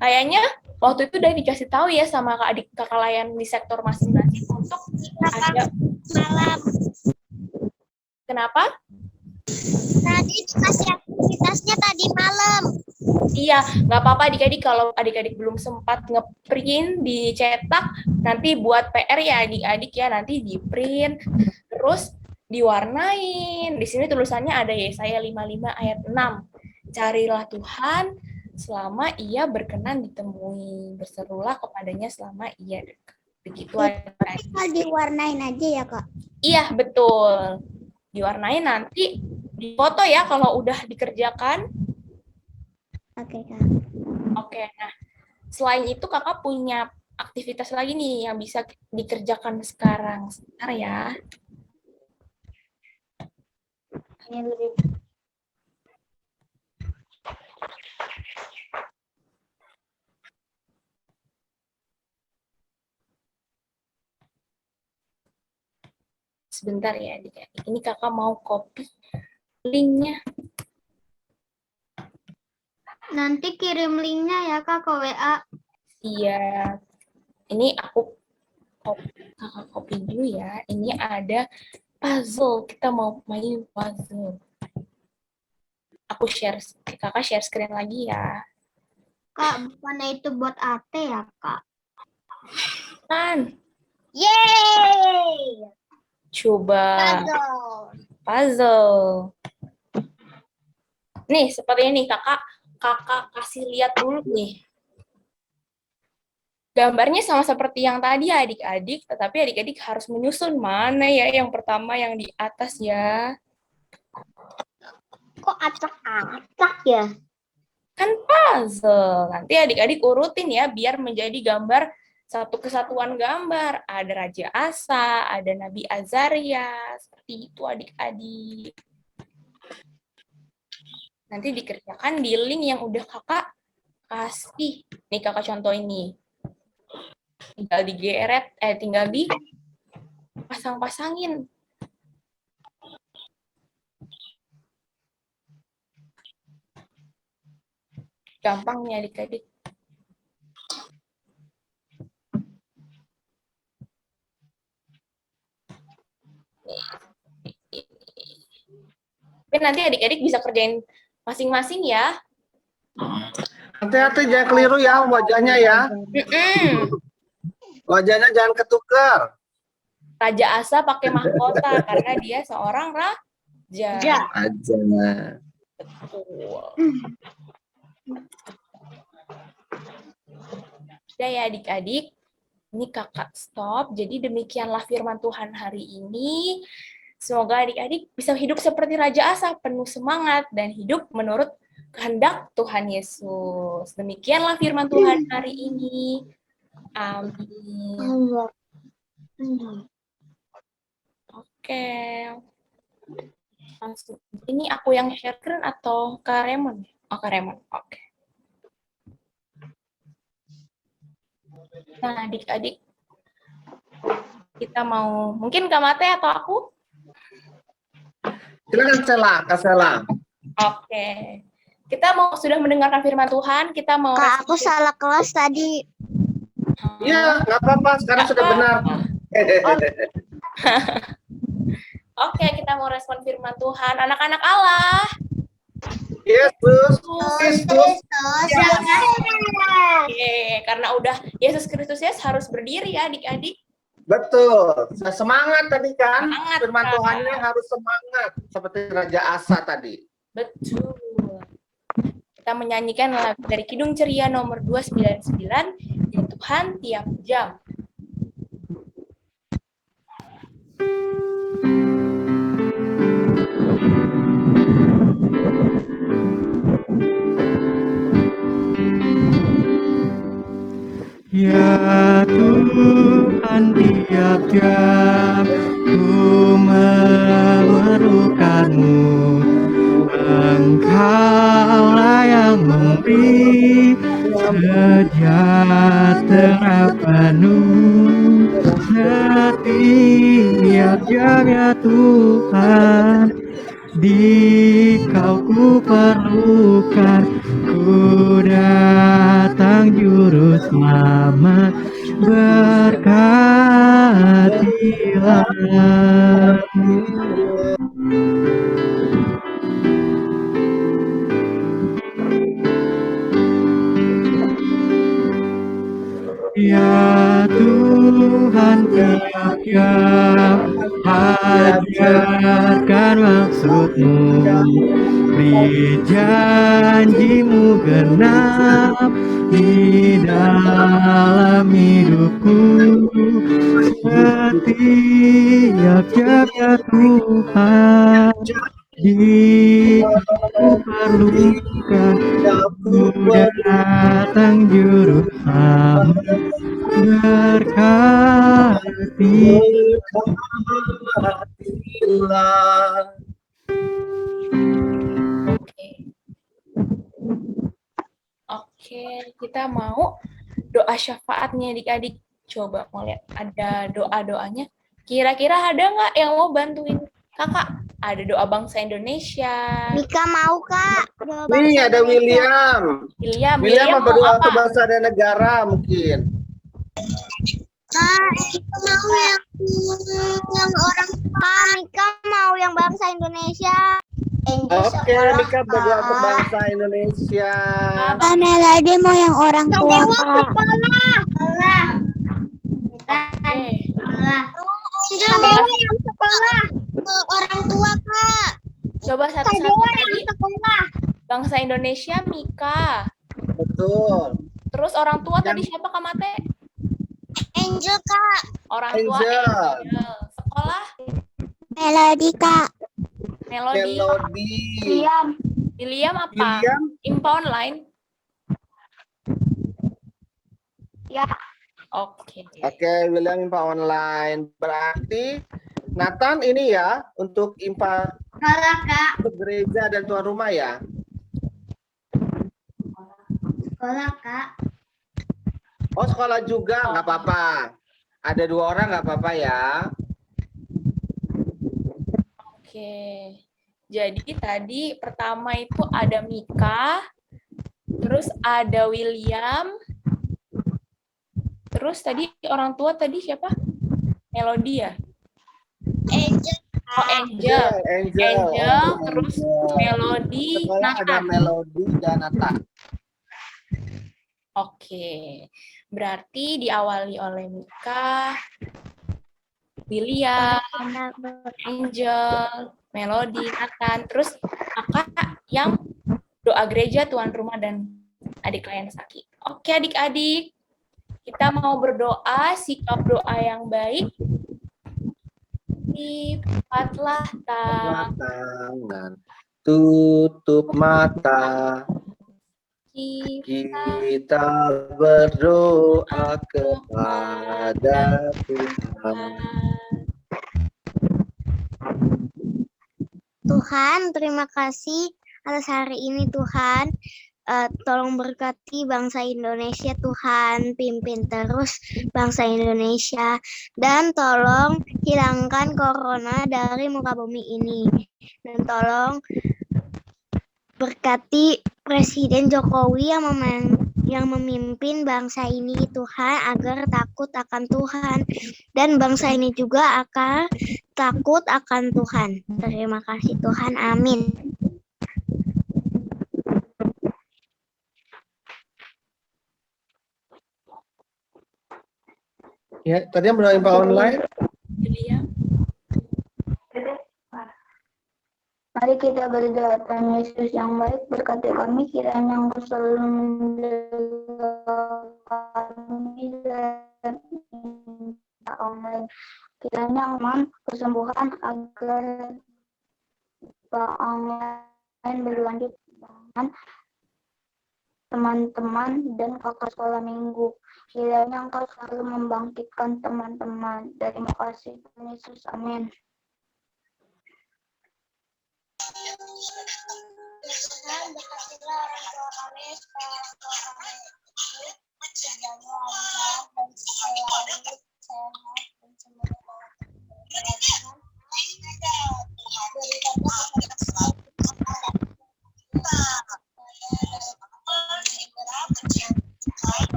Kayaknya waktu itu udah dikasih tahu ya sama kakak layan di sektor masing-masing untuk ada Malam. Kenapa? Tadi dikasih aktivitasnya tadi malam. Iya, nggak apa-apa adik-adik kalau adik-adik belum sempat nge-print, dicetak, nanti buat PR ya adik-adik ya, nanti di-print, terus diwarnain. Di sini tulisannya ada Yesaya 55 ayat 6. Carilah Tuhan selama ia berkenan ditemui, berserulah kepadanya selama ia dekat. Begitu adik-adik. Tinggal diwarnain aja ya, Kak. Iya, betul. Diwarnain nanti difoto ya kalau udah dikerjakan. Oke, Kak. Oke, nah selain itu kakak punya aktivitas lagi nih yang bisa dikerjakan sekarang. Sebentar ya. Sebentar ya, adik-adik. Ini kakak mau copy linknya. Nanti kirim linknya ya, Kak, ke WA. Iya. Ini aku kakak copy dulu ya. Ini ada puzzle. Kita mau main puzzle. Aku kakak share screen lagi ya. Kak, bukannya itu buat AT ya, Kak? Kan? Yeay. Coba puzzle. Nih, seperti ini kakak kasih lihat dulu nih. Gambarnya sama seperti yang tadi ya adik-adik, tetapi adik-adik harus menyusun mana ya yang pertama yang di atas ya. Kok acak-acak ya? Kan puzzle. Nanti adik-adik urutin ya biar menjadi gambar satu kesatuan gambar. Ada Raja Asa, ada Nabi Azaria, seperti itu adik-adik. Nanti dikerjakan di link yang udah kakak kasih. Nih kakak contoh ini. Tinggal digeret, tinggal dipasang-pasangin. Gampang nih adik-adik. Tapi nanti adik-adik bisa kerjain masing-masing ya. Hati-hati jangan keliru ya wajahnya ya. Wajahnya jangan ketukar. Raja Asa pakai mahkota karena dia seorang raja. Aja. Betul. Udah ya adik-adik. Ini kakak stop. Jadi demikianlah firman Tuhan hari ini. Semoga adik-adik bisa hidup seperti Raja Asa, penuh semangat dan hidup menurut kehendak Tuhan Yesus. Demikianlah firman Tuhan hari ini. Amin. Oke. Langsung. Ini aku yang share screen atau Kak Raymond? Oh, Kak Raymond. Oke. Nah, adik-adik. Kita mau, mungkin Kak Mate atau aku? Silakan Kak Sela. Oke. Kita sudah mendengarkan firman Tuhan, kita mau... Kak, aku salah kelas tadi. Iya, nggak apa-apa. Sekarang sudah benar. Oke, kita mau respon firman Tuhan. Anak-anak Allah. Yesus Kristus. Oke, karena udah Yesus Kristus harus berdiri ya adik-adik. Betul. Semangat tadi kan. Semangat, Firman Kak. Tuhannya harus semangat. Seperti Raja Asa tadi. Betul. Kita menyanyikan lagu dari Kidung Ceria nomor 299, Ya Tuhan Tiap Jam. Ya Tuhan, tiap jam ku memerlukan-Mu. Engkaulah yang memberi sejahtera penuh setiap jam, ya Tuhan. Di Kau ku perlukan, ku datang juru selamat, berkatilah. Ya Tuhan, tiap jam ajarkan maksud-Mu, beri janji-Mu genap di dalam hidupku. Setiap jam, ya Tuhan, di Ku perlukan, ku datang juru selamat, berkatilah. Oke, kita mau doa syafaatnya adik-adik. Coba mau lihat ada doa-doanya. Kira-kira ada nggak yang mau bantuin kakak? Ada doa bangsa Indonesia. Mika mau, Kak. Nih ada William. William mau berdoa apa? ke bangsa dan negara mungkin. Kak, Mika mau yang orang. Kak, Mika mau yang bangsa Indonesia. Oke, Mika berdoa ke bangsa Indonesia. Kak Melody mau yang orang tua, Kak. Oke. yang sekolah. Orang tua, Kak. Coba satu-satu tadi. Bangsa Indonesia, Mika. Betul. Terus orang tua tadi siapa, Kak Mate? Angel, Kak. Orang tua Angel. Angel. Sekolah Melody, Kak. Melody. Melody. William apa? William. IMPA online. Ya. Oke. Oke, William IMPA online. Berarti Nathan ini ya untuk IMPA Sekolah, Kak. untuk gereja dan tuan rumah ya. Sekolah, Kak. Oh, sekolah juga nggak apa-apa. Ada 2 orang nggak apa-apa ya. Oke. Jadi tadi pertama itu ada Mika, terus ada William, terus tadi orang tua tadi siapa? Melody ya? Angel. Oh, Angel. Angel. Oh, Terus Angel. Melody, Sekolah ada Nathan. Melody dan Nathan. Oke, berarti diawali oleh Mika, William, Angel, Melody, Nathan, terus kakak yang doa gereja, tuan rumah, dan adik klien Saki. Oke adik-adik, kita mau berdoa, sikap doa yang baik. Lipatlah Tangan, tutup mata. Kita berdoa kepada Tuhan. Tuhan, terima kasih atas hari ini Tuhan. Tolong berkati bangsa Indonesia Tuhan, pimpin terus bangsa Indonesia, dan tolong hilangkan corona dari muka bumi ini. Dan tolong berkati Presiden Jokowi yang memimpin bangsa ini Tuhan agar takut akan Tuhan, dan bangsa ini juga akan takut akan Tuhan. Terima kasih Tuhan, amin. Ya, tadi yang berdoa IMPA online. William. Mari kita berdoa, Tuhan Yesus yang baik, berkati kami kiranya Engkau selalu menjaga kami dan kita online. Kiranya aman kesembuhan agar Pak online berlanjut dengan teman-teman dan kakak sekolah minggu. Kiranya Engkau selalu membangkitkan teman-teman. Terima kasih Tuhan Yesus, amin. Tuhan, berkatilah orang tua kami, sekolah kami, semuanya lancar dan selalu sehat dan semoga Tuhan berikanlah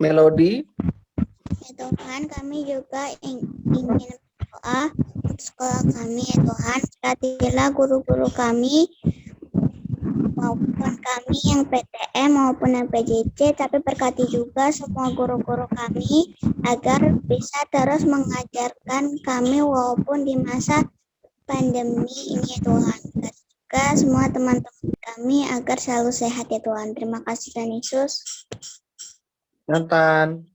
Melody. ya Tuhan, kami juga ingin berdoa untuk sekolah kami ya Tuhan. Berkatilah guru-guru kami maupun kami yang PTM maupun yang PJJ, tapi berkati juga semua guru-guru kami agar bisa terus mengajarkan kami walaupun di masa pandemi ini ya Tuhan. Berkati juga semua teman-teman kami agar selalu sehat ya Tuhan. Terima kasih Tuhan Yesus. Nathan.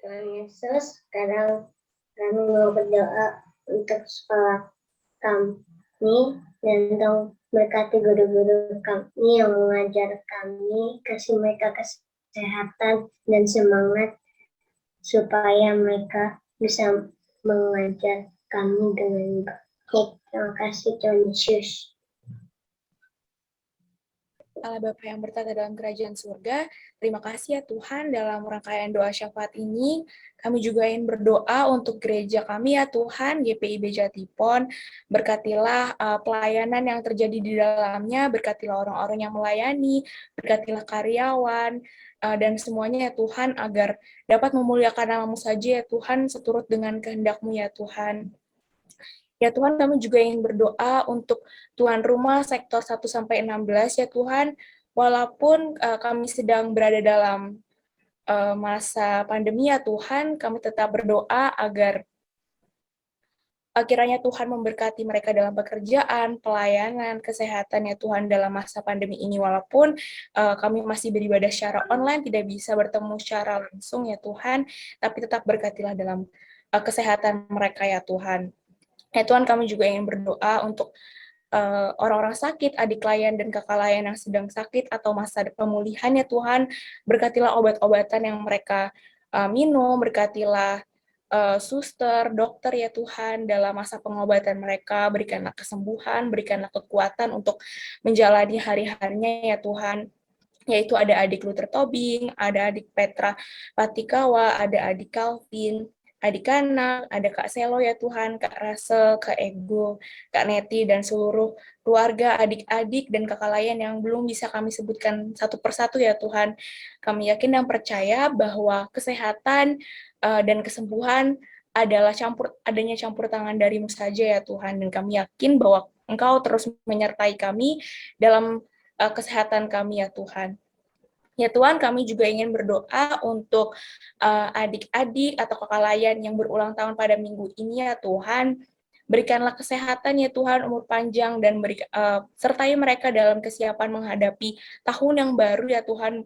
Tuhan Yesus, sekarang kami mau berdoa untuk sekolah kami dan tolong berkati guru-guru kami yang mengajar kami, kasih mereka kesehatan dan semangat supaya mereka bisa mengajar kami dengan baik. Terima kasih Tuhan Yesus. Allah Bapa yang bertata dalam kerajaan surga, terima kasih ya Tuhan dalam rangkaian doa syafaat ini. Kami juga ingin berdoa untuk gereja kami ya Tuhan, GPIB Jatipon. Berkatilah pelayanan yang terjadi di dalamnya, berkatilah orang-orang yang melayani, berkatilah karyawan, dan semuanya ya Tuhan, agar dapat memuliakan nama-Mu saja ya Tuhan, seturut dengan kehendak-Mu ya Tuhan. Ya Tuhan, kami juga ingin berdoa untuk tuan rumah sektor 1-16 ya Tuhan, walaupun kami sedang berada dalam masa pandemi ya Tuhan, kami tetap berdoa agar kiranya Tuhan memberkati mereka dalam pekerjaan, pelayanan, kesehatan ya Tuhan dalam masa pandemi ini, walaupun kami masih beribadah secara online, tidak bisa bertemu secara langsung ya Tuhan, tapi tetap berkatilah dalam kesehatan mereka ya Tuhan. Ya Tuhan, kami juga ingin berdoa untuk orang-orang sakit, adik klien dan kakak klien yang sedang sakit atau masa pemulihan ya Tuhan, berkatilah obat-obatan yang mereka minum, berkatilah suster, dokter ya Tuhan dalam masa pengobatan mereka, berikanlah kesembuhan, berikanlah kekuatan untuk menjalani hari-harinya ya Tuhan. Yaitu ada adik Luther Tobing, ada adik Petra Patikawa, ada adik Calvin, adik Kanak, ada Kak Selo ya Tuhan, Kak Rasel, Kak Ego, Kak Neti, dan seluruh keluarga, adik-adik, dan kakak lain yang belum bisa kami sebutkan satu persatu ya Tuhan. Kami yakin dan percaya bahwa kesehatan dan kesembuhan adalah adanya campur tangan darimu saja ya Tuhan, dan kami yakin bahwa Engkau terus menyertai kami dalam kesehatan kami ya Tuhan. Ya Tuhan, kami juga ingin berdoa untuk adik-adik atau kakak layan yang berulang tahun pada minggu ini ya Tuhan. Berikanlah kesehatan ya Tuhan, umur panjang, dan sertai mereka dalam kesiapan menghadapi tahun yang baru ya Tuhan.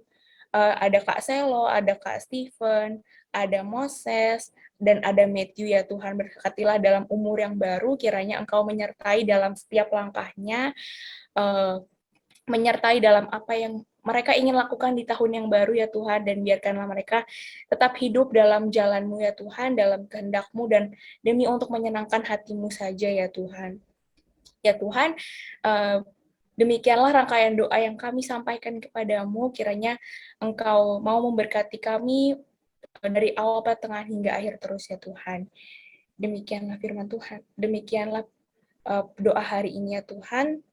Ada Kak Selo, ada Kak Steven, ada Moses, dan ada Matthew ya Tuhan. Berkatilah dalam umur yang baru, kiranya Engkau menyertai dalam setiap langkahnya, menyertai dalam apa yang mereka ingin lakukan di tahun yang baru ya Tuhan, dan biarkanlah mereka tetap hidup dalam jalan-Mu ya Tuhan, dalam kehendak-Mu, dan demi untuk menyenangkan hati-Mu saja ya Tuhan. Ya Tuhan, demikianlah rangkaian doa yang kami sampaikan kepadamu, kiranya Engkau mau memberkati kami dari awal, tengah, hingga akhir terus ya Tuhan. Demikianlah firman Tuhan, demikianlah doa hari ini ya Tuhan.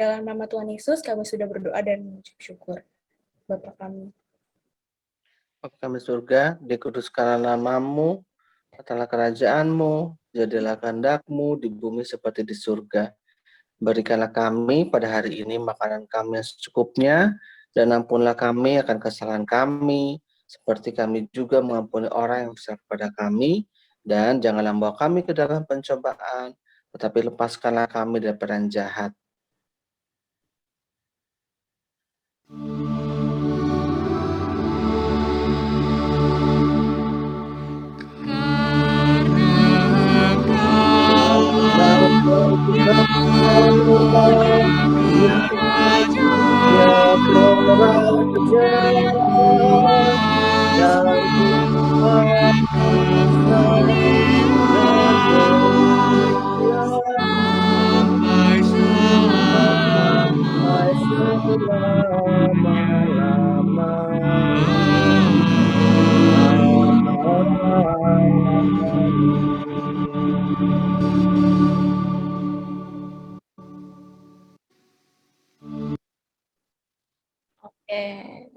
Dalam nama Tuhan Yesus, kami sudah berdoa dan mengucap syukur. Bapa kami. Bapa kami surga, dikuduskanlah nama-Mu, datanglah kerajaan-Mu, jadilah kehendak-Mu di bumi seperti di surga. Berikanlah kami pada hari ini makanan kami yang secukupnya, dan ampunlah kami akan kesalahan kami, seperti kami juga mengampuni orang yang bersalah kepada kami, dan janganlah membawa kami ke dalam pencobaan, tetapi lepaskanlah kami daripada yang jahat.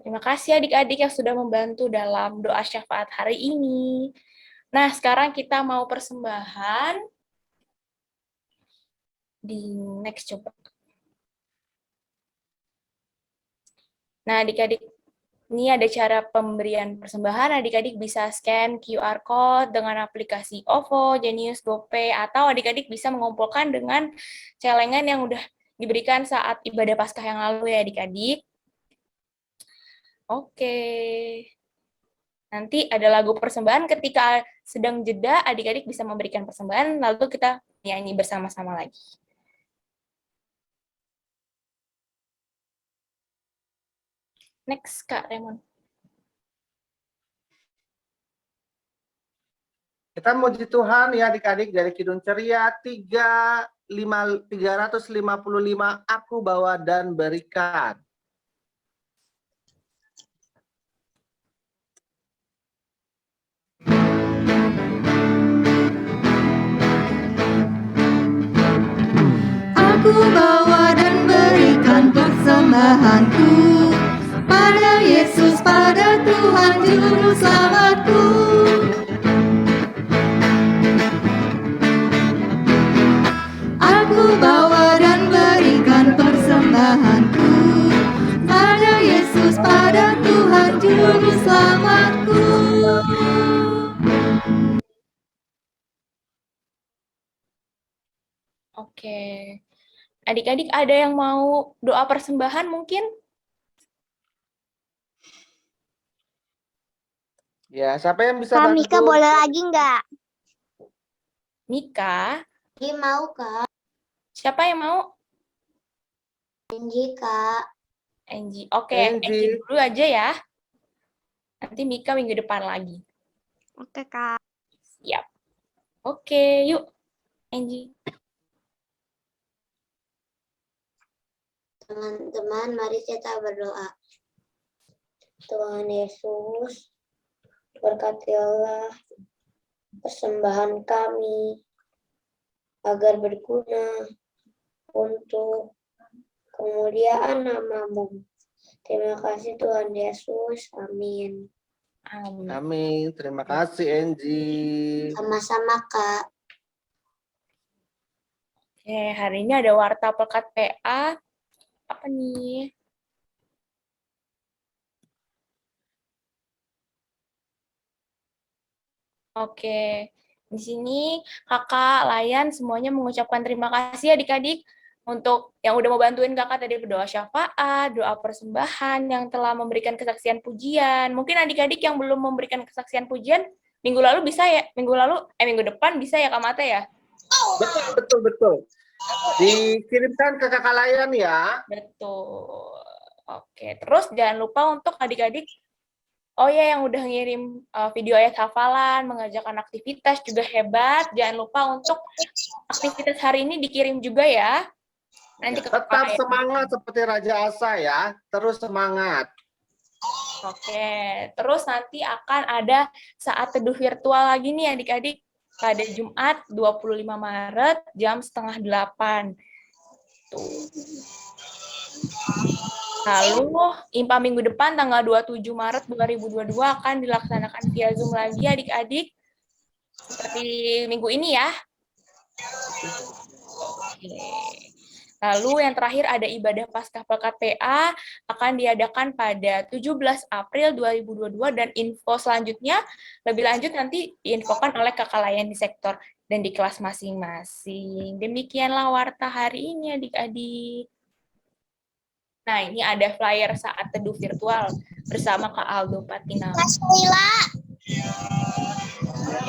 Terima kasih adik-adik yang sudah membantu dalam doa syafaat hari ini. Nah, sekarang kita mau persembahan. Di next coba. Nah, adik-adik, ini ada cara pemberian persembahan. Adik-adik bisa scan QR code dengan aplikasi OVO, Genius, GoPay, atau adik-adik bisa mengumpulkan dengan celengan yang udah diberikan saat ibadah Paskah yang lalu ya adik-adik. Oke. Nanti ada lagu persembahan, ketika sedang jeda, adik-adik bisa memberikan persembahan, lalu kita nyanyi bersama-sama lagi. Next, Kak Raymond. Kita muji Tuhan ya adik-adik dari Kidung Ceria 355, aku bawa dan berikan. Aku bawa dan berikan persembahanku pada Yesus, pada Tuhan Juru Selamatku. Tuhan Juru Selamatku. Oke. Adik-adik ada yang mau doa persembahan mungkin? Ya, siapa yang bisa Kak bantu? Mika boleh lagi nggak? Mika? Ini mau, Kak. Siapa yang mau? Angie, Kak. Angie. Oke, Angie. Angie dulu aja ya. Nanti Mika minggu depan lagi. Oke, Kak. Siap. Oke, yuk. Angie. Teman-teman, mari kita berdoa. Tuhan Yesus, berkatilah persembahan kami agar berguna untuk kemuliaan nama-Mu. Terima kasih Tuhan Yesus. Amin. Amin. Amin. Terima kasih Angie. Sama-sama, Kak. Oke, hari ini ada warta pekat PA. Apa nih? Oke, di sini kakak, Layan, semuanya mengucapkan terima kasih adik-adik untuk yang udah mau bantuin kakak tadi berdoa syafaat, doa persembahan, yang telah memberikan kesaksian pujian. Mungkin adik-adik yang belum memberikan kesaksian pujian, minggu depan bisa ya Kak Mata ya? Betul. Dikirimkan ke kakak Layan ya. Betul. Oke, terus jangan lupa untuk adik-adik, oh ya, yang udah ngirim video ayat hafalan, mengajarkan aktivitas juga hebat. Jangan lupa untuk aktivitas hari ini dikirim juga ya. Nanti ke Tetap kakak ya. semangat seperti Raja Asa ya. Terus semangat. Oke, terus nanti akan ada saat teduh virtual lagi nih adik-adik pada Jumat 25 Maret jam 7:30. Tuh. Lalu, IMPA minggu depan tanggal 27 Maret 2022 akan dilaksanakan via Zoom lagi adik-adik. Seperti minggu ini ya. Oke. Lalu yang terakhir ada ibadah Paskah Pekat PA akan diadakan pada 17 April 2022 dan info selanjutnya lebih lanjut nanti diinfokan oleh kakak Layan di sektor dan di kelas masing-masing. Demikianlah warta hari ini adik-adik. Nah, ini ada flyer saat teduh virtual bersama Kak Aldo Patina. Mas Lila.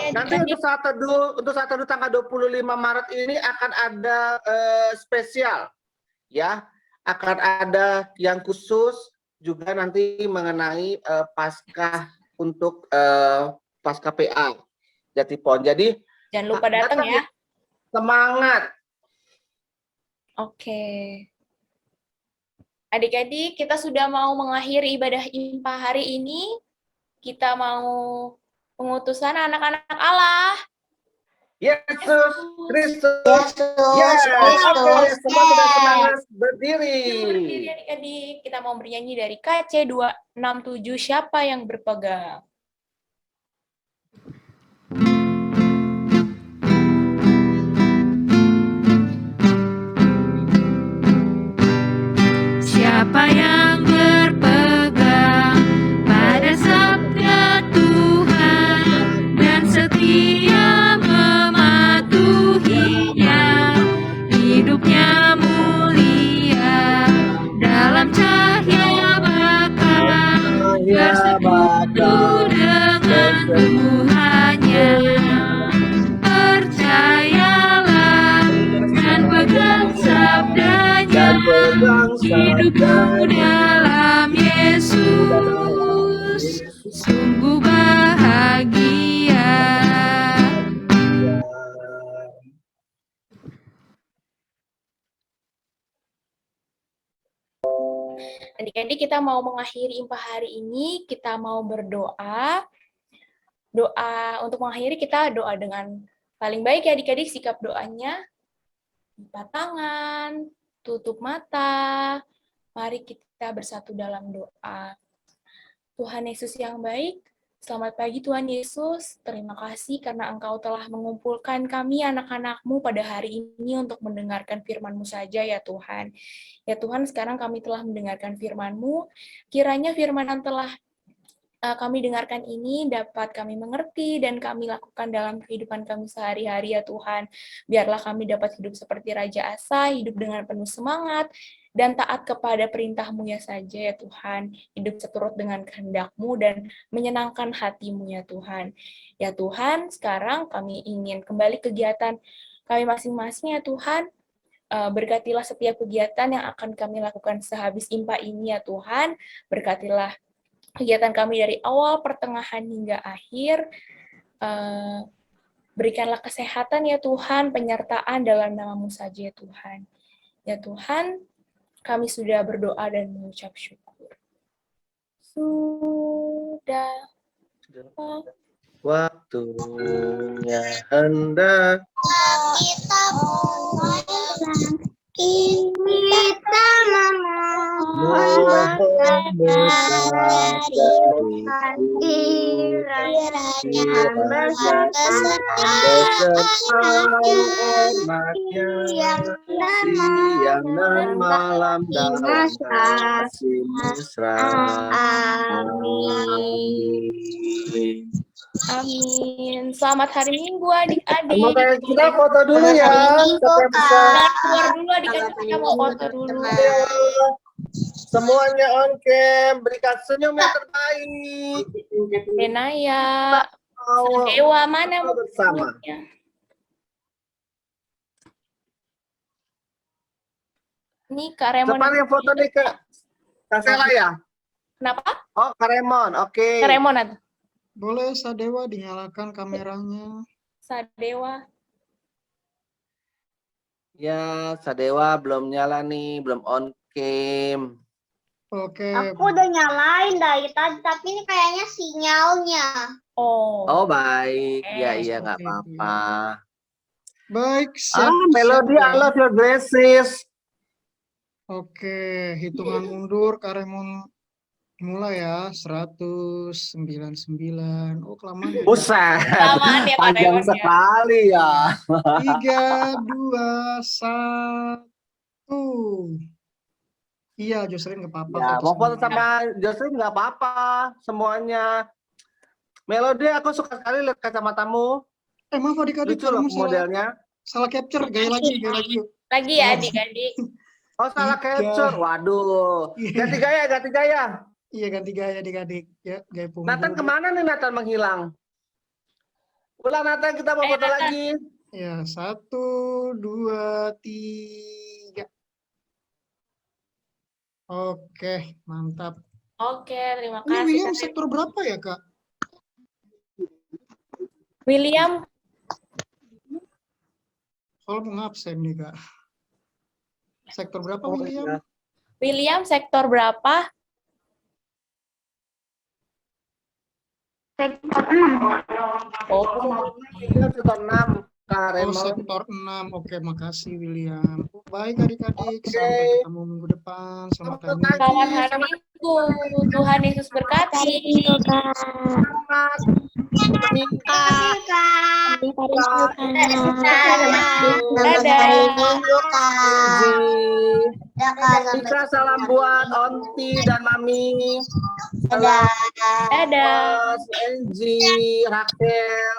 Nanti untuk saat teduh tanggal 25 Maret ini akan ada spesial ya. Akan ada yang khusus juga nanti mengenai Paskah untuk Paskah PA Jatipon. Jadi jangan lupa datang ya. Semangat. Oke. Adik-adik, kita sudah mau mengakhiri ibadah IMPA hari ini. Kita mau pengutusan anak-anak Allah. Yesus Kristus. Yesus Kristus. Semua sudah semangat berdiri. Berdiri adik-adik. Kita mau bernyanyi dari KC 267, siapa yang berpegang. Siapa yang berpegang pada sabda Tuhan dan setia mematuhinya, hidupnya mulia dalam cahaya bakal bersekutu dengan Tuhannya. Percayalah dan pegang sabdanya, hidupmu dalam Yesus sungguh bahagia. Adik-adik, kita mau mengakhiri IMPA hari ini, kita mau berdoa. Doa untuk mengakhiri, kita doa dengan paling baik ya adik-adik, sikap doanya. Lipat tangan, tutup mata, mari kita bersatu dalam doa. Tuhan Yesus yang baik, selamat pagi Tuhan Yesus, terima kasih karena Engkau telah mengumpulkan kami anak-anak-Mu pada hari ini untuk mendengarkan firman-Mu saja ya Tuhan. Ya Tuhan, sekarang kami telah mendengarkan firman-Mu, kiranya firman yang telah kami dengarkan ini dapat kami mengerti dan kami lakukan dalam kehidupan kami sehari-hari ya Tuhan. Biarlah kami dapat hidup seperti Raja Asa, hidup dengan penuh semangat, dan taat kepada perintah-Mu ya saja ya Tuhan. Hidup seturut dengan kehendak-Mu dan menyenangkan hati-Mu ya Tuhan. Ya Tuhan, sekarang kami ingin kembali kegiatan kami masing-masing ya Tuhan. Berkatilah setiap kegiatan yang akan kami lakukan sehabis IMPA ini ya Tuhan. Berkatilah kegiatan kami dari awal, pertengahan, hingga akhir. Berikanlah kesehatan ya Tuhan, penyertaan dalam nama-Mu saja ya Tuhan. Ya Tuhan, kami sudah berdoa dan mengucap syukur. Sudah. Waktunya hendak Kita memohon siang dan malam dalam kasih mesra. Amin. Amin. Selamat hari Minggu adik-adik. Kita foto dulu ya. Supaya bisa Keluar dulu adik-adik, kita mau foto dulu. semuanya on cam, berikan senyum yang terbaik. Renaya, Dewa mana bersama. Ini Kak Remon. Cepat yang foto nih Kak. Kak Sela ya? Kenapa? Oh, Kak Remon, oke. Kak Remon ada. Boleh Sadewa dinyalakan kameranya. Sadewa. Ya, Sadewa belum nyala nih, belum on cam. Oke. Aku udah nyalain dari tadi, tapi ini kayaknya sinyalnya. Oh, baik. Ya, iya, nggak Oke. apa-apa. Baik, siap. Melody, I love your dresses. Oke, hitungan mundur Kak Raymond mulai ya. 199. Oh, kelamaan ya. Buset, Kelamaan ya, Kak panjang Raymond ya. sekali ya. 3, 2, 1. Iya, Jocelyn nggak apa-apa. Ya, foto mau foto sama- sama Jocelyn nggak apa-apa, semuanya. Melody, aku suka sekali lihat kacamatamu. Maaf adik-adik, Lucu loh kamu modelnya. salah capture. Gaya lagi yuk. Lagi ya adik-adik. Oh, salah Tiga. capture. Waduh. Iya. Ganti gaya, ganti gaya. Iya, ganti gaya adik-adik. Ya, gaya punggung. Nathan kemana nih Nathan menghilang? Ulang Nathan, kita mau Ayo, foto Nathan. lagi. Ya, 1, 2, 3. Oke, mantap. Oke, terima Ini kasih. William Kak sektor berapa ya, Kak? William, Kalau mau ngabsen nih, Kak. Sektor berapa, Oh, William? iya. William sektor berapa? Oh, Kita sektor 6, Kak Oh, Raymond. sektor 6. Oke, makasih, William. Baik, adik-adik. Sampai ketemu minggu depan. Selamat hari Minggu. selamat hari Minggu. Tuhan Yesus berkati. Selamat Ika, salam buat Onti dan Mami. Salam Dadah. Bos, Angie, Raquel,